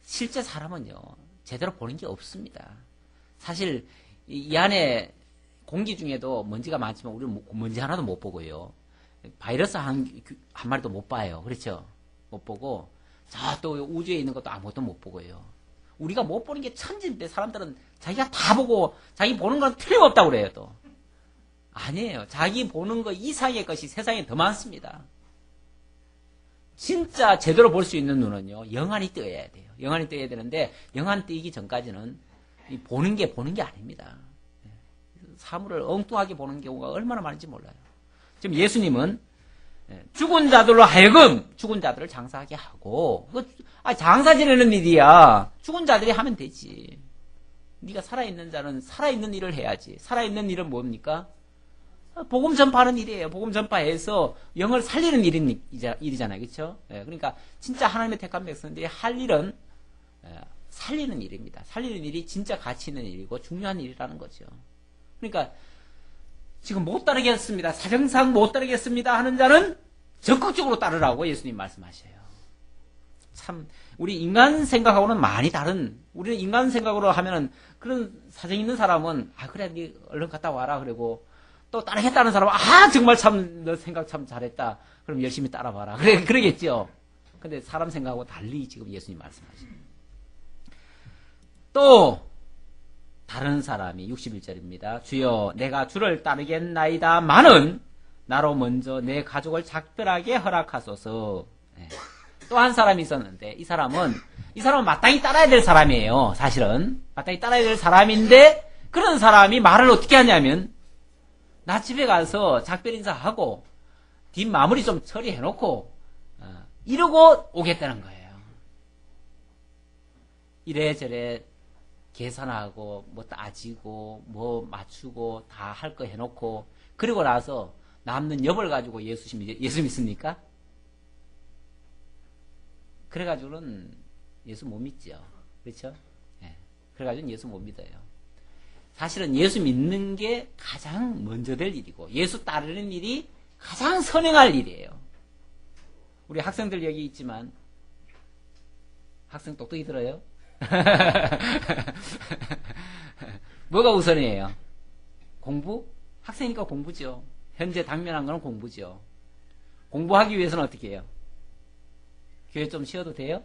실제 사람은요, 제대로 보는 게 없습니다. 사실 이 안에 공기 중에도 먼지가 많지만 우리는 먼지 하나도 못 보고요, 바이러스 한 마리도 못 봐요. 그렇죠? 못 보고, 저 또 우주에 있는 것도 아무것도 못 보고요. 우리가 못 보는 게 천지인데 사람들은 자기가 다 보고 자기 보는 건 틀림없다고 그래요. 또 아니에요. 자기 보는 거 이상의 것이 세상에 더 많습니다. 진짜 제대로 볼 수 있는 눈은요, 영안이 뜨여야 돼요. 영안이 뜨여야 되는데 영안 뜨이기 전까지는 보는 게 아닙니다. 사물을 엉뚱하게 보는 경우가 얼마나 많은지 몰라요. 지금 예수님은 죽은 자들로 하여금 죽은 자들을 장사하게 하고, 장사 지내는 일이야. 죽은 자들이 하면 되지. 네가 살아있는 자는 살아있는 일을 해야지. 살아있는 일은 뭡니까? 복음 전파하는 일이에요. 복음 전파해서 영을 살리는 일이잖아요. 그렇죠? 그러니까 진짜 하나님의 택한 백성들이 할 일은 살리는 일입니다. 살리는 일이 진짜 가치 있는 일이고 중요한 일이라는 거죠. 그러니까 지금 못 따르겠습니다. 사정상 못 따르겠습니다 하는 자는 적극적으로 따르라고 예수님 말씀하셔요. 참 우리 인간 생각하고는 많이 다른, 우리는 인간 생각으로 하면은 그런 사정 있는 사람은 그래 네 얼른 갔다 와라 그러고, 또 따르겠다는 사람은 정말 참 너 생각 참 잘했다 그럼 열심히 따라봐라 그러겠죠. 근데 사람 생각하고 달리 지금 예수님 말씀하시죠. 또 다른 사람이 61절입니다. 주여 내가 주를 따르겠나이다마는 나로 먼저 내 가족을 작별하게 허락하소서. 또 한 사람이 있었는데 이 사람은 마땅히 따라야 될 사람이에요. 사실은 마땅히 따라야 될 사람인데 그런 사람이 말을 어떻게 하냐면 나 집에 가서 작별 인사하고 뒷 마무리 좀 처리해놓고 이러고 오겠다는 거예요. 이래저래 계산하고 뭐 따지고 뭐 맞추고 다 할 거 해놓고 그리고 나서 남는 엽을 가지고 예수 믿습니까? 그래가지고는 예수 못 믿죠. 그렇죠? 그래가지고는 예수 못 믿어요. 사실은 예수 믿는 게 가장 먼저 될 일이고 예수 따르는 일이 가장 선행할 일이에요. 우리 학생들 여기 있지만 학생 똑똑히 들어요? 뭐가 우선이에요? 공부? 학생이니까 공부죠. 현재 당면한 거는 공부죠. 공부하기 위해서는 어떻게 해요? 교회 좀 쉬어도 돼요?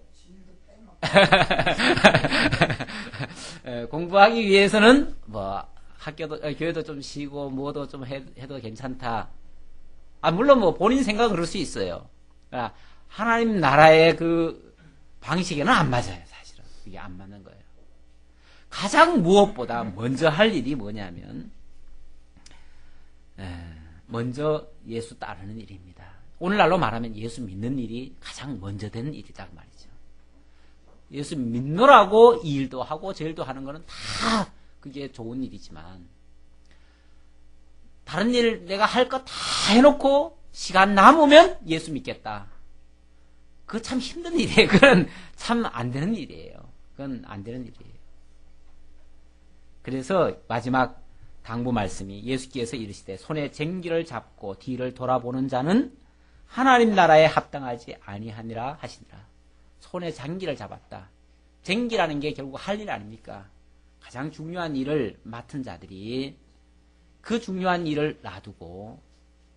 공부하기 위해서는 뭐 교회도 좀 쉬고 뭐도 좀 해도 괜찮다. 물론 뭐 본인 생각은 그럴 수 있어요. 하나님 나라의 그 방식에는 안 맞아요. 사실은 이게 안 맞는 거예요. 가장 무엇보다 먼저 할 일이 뭐냐면 먼저 예수 따르는 일입니다. 오늘날로 말하면 예수 믿는 일이 가장 먼저 되는 일이다 말이죠. 예수 믿노라고 이 일도 하고 저 일도 하는 거는 다 그게 좋은 일이지만 다른 일 내가 할 거 다 해놓고 시간 남으면 예수 믿겠다. 그거 참 힘든 일이에요. 그건 참 안 되는 일이에요. 그건 안 되는 일이에요. 그래서 마지막 당부 말씀이 예수께서 이르시되 손에 쟁기를 잡고 뒤를 돌아보는 자는 하나님 나라에 합당하지 아니하니라 하시니라. 손에 장기를 잡았다. 쟁기라는 게 결국 할 일 아닙니까? 가장 중요한 일을 맡은 자들이 그 중요한 일을 놔두고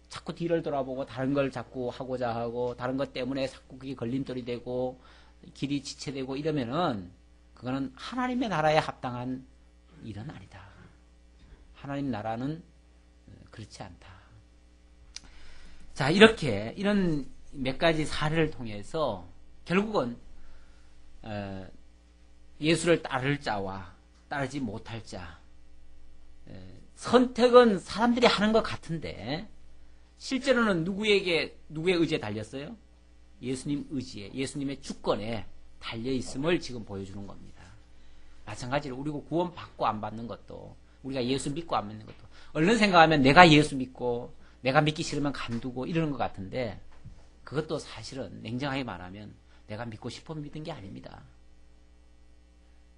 자꾸 뒤를 돌아보고 다른 걸 자꾸 하고자 하고 다른 것 때문에 자꾸 그게 걸림돌이 되고 길이 지체되고 이러면은 그거는 하나님의 나라에 합당한 일은 아니다. 하나님 나라는 그렇지 않다. 자, 이런 몇 가지 사례를 통해서 결국은 예수를 따를 자와 따르지 못할 자 선택은 사람들이 하는 것 같은데 실제로는 누구의 의지에 달렸어요? 예수님 의지에, 예수님의 주권에 달려있음을 지금 보여주는 겁니다. 마찬가지로 우리가 구원 받고 안 받는 것도 우리가 예수 믿고 안 믿는 것도 얼른 생각하면 내가 예수 믿고 내가 믿기 싫으면 간두고 이러는 것 같은데 그것도 사실은 냉정하게 말하면 내가 믿고 싶어 믿은 게 아닙니다.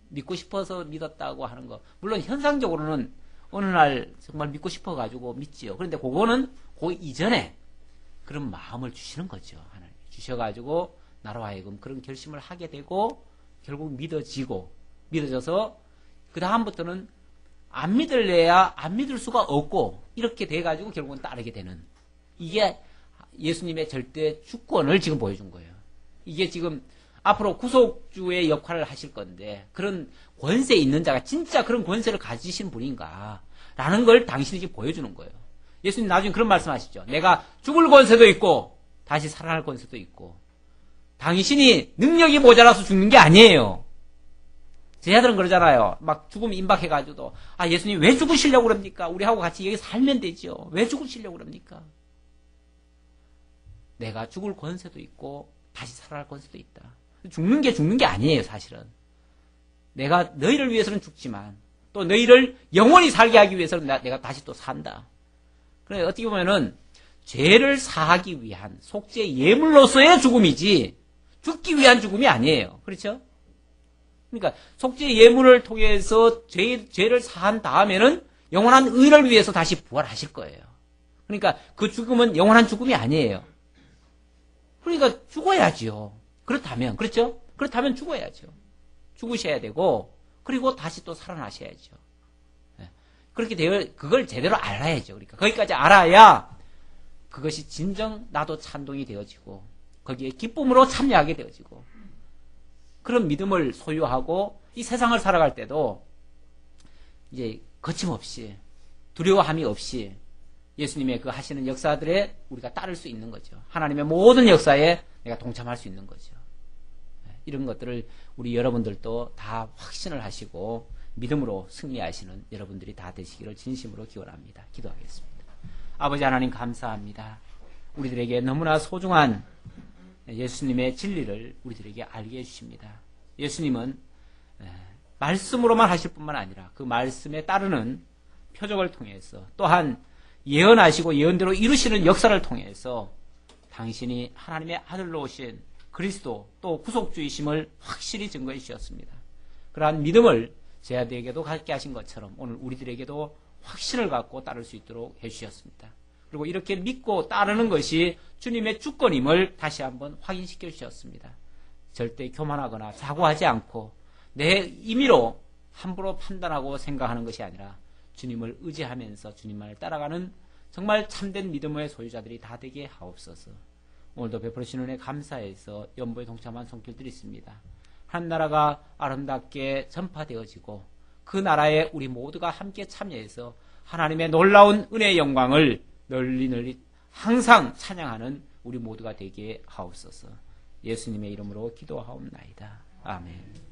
믿고 싶어서 믿었다고 하는 거 물론 현상적으로는 어느 날 정말 믿고 싶어 가지고 믿지요. 그런데 그거는 그 이전에 그런 마음을 주시는 거죠. 하나님 주셔가지고 나로 하여금 그런 결심을 하게 되고 결국 믿어져서 그 다음부터는 안 믿을래야 안 믿을 수가 없고 이렇게 돼가지고 결국은 따르게 되는 이게 예수님의 절대 주권을 지금 보여준 거예요. 이게 지금 앞으로 구속주의 역할을 하실 건데 그런 권세 있는 자가 진짜 그런 권세를 가지신 분인가 라는 걸 당신에게 보여주는 거예요. 예수님 나중에 그런 말씀하시죠. 내가 죽을 권세도 있고 다시 살아날 권세도 있고 당신이 능력이 모자라서 죽는 게 아니에요. 제자들은 그러잖아요. 막 죽음 임박해가지고도 예수님 왜 죽으시려고 그럽니까? 우리하고 같이 여기 살면 되죠. 왜 죽으시려고 그럽니까? 내가 죽을 권세도 있고 다시 살아날 권세도 있다. 죽는 게 아니에요, 사실은. 내가 너희를 위해서는 죽지만 또 너희를 영원히 살게 하기 위해서는 내가 다시 또 산다. 그래 어떻게 보면은 죄를 사하기 위한 속죄 예물로서의 죽음이지 죽기 위한 죽음이 아니에요. 그렇죠? 그러니까 속죄 예물을 통해서 죄를 사한 다음에는 영원한 의를 위해서 다시 부활하실 거예요. 그러니까 그 죽음은 영원한 죽음이 아니에요. 그러니까 죽어야지요. 그렇다면, 그렇죠? 그렇다면 죽어야죠. 죽으셔야 되고, 그리고 다시 또 살아나셔야죠. 그렇게 그걸 제대로 알아야죠. 그러니까 거기까지 알아야 그것이 진정 나도 찬동이 되어지고, 거기에 기쁨으로 참여하게 되어지고, 그런 믿음을 소유하고, 이 세상을 살아갈 때도, 이제 거침없이, 두려워함이 없이, 예수님의 그 하시는 역사들에 우리가 따를 수 있는 거죠. 하나님의 모든 역사에 내가 동참할 수 있는 거죠. 이런 것들을 우리 여러분들도 다 확신을 하시고 믿음으로 승리하시는 여러분들이 다 되시기를 진심으로 기원합니다. 기도하겠습니다. 아버지 하나님 감사합니다. 우리들에게 너무나 소중한 예수님의 진리를 우리들에게 알게 해주십니다. 예수님은 말씀으로만 하실 뿐만 아니라 그 말씀에 따르는 표적을 통해서 또한 예언하시고 예언대로 이루시는 역사를 통해서 당신이 하나님의 아들로 오신 그리스도 또 구속주이심을 확실히 증거해 주셨습니다. 그러한 믿음을 제자들에게도 갖게 하신 것처럼 오늘 우리들에게도 확신을 갖고 따를 수 있도록 해주셨습니다. 그리고 이렇게 믿고 따르는 것이 주님의 주권임을 다시 한번 확인시켜 주셨습니다. 절대 교만하거나 사고하지 않고 내 임의로 함부로 판단하고 생각하는 것이 아니라 주님을 의지하면서 주님만을 따라가는 정말 참된 믿음의 소유자들이 다 되게 하옵소서. 오늘도 베풀으신 은혜 감사해서 연보에 동참한 손길들이 있습니다. 한 나라가 아름답게 전파되어지고 그 나라에 우리 모두가 함께 참여해서 하나님의 놀라운 은혜의 영광을 널리 항상 찬양하는 우리 모두가 되게 하옵소서. 예수님의 이름으로 기도하옵나이다. 아멘.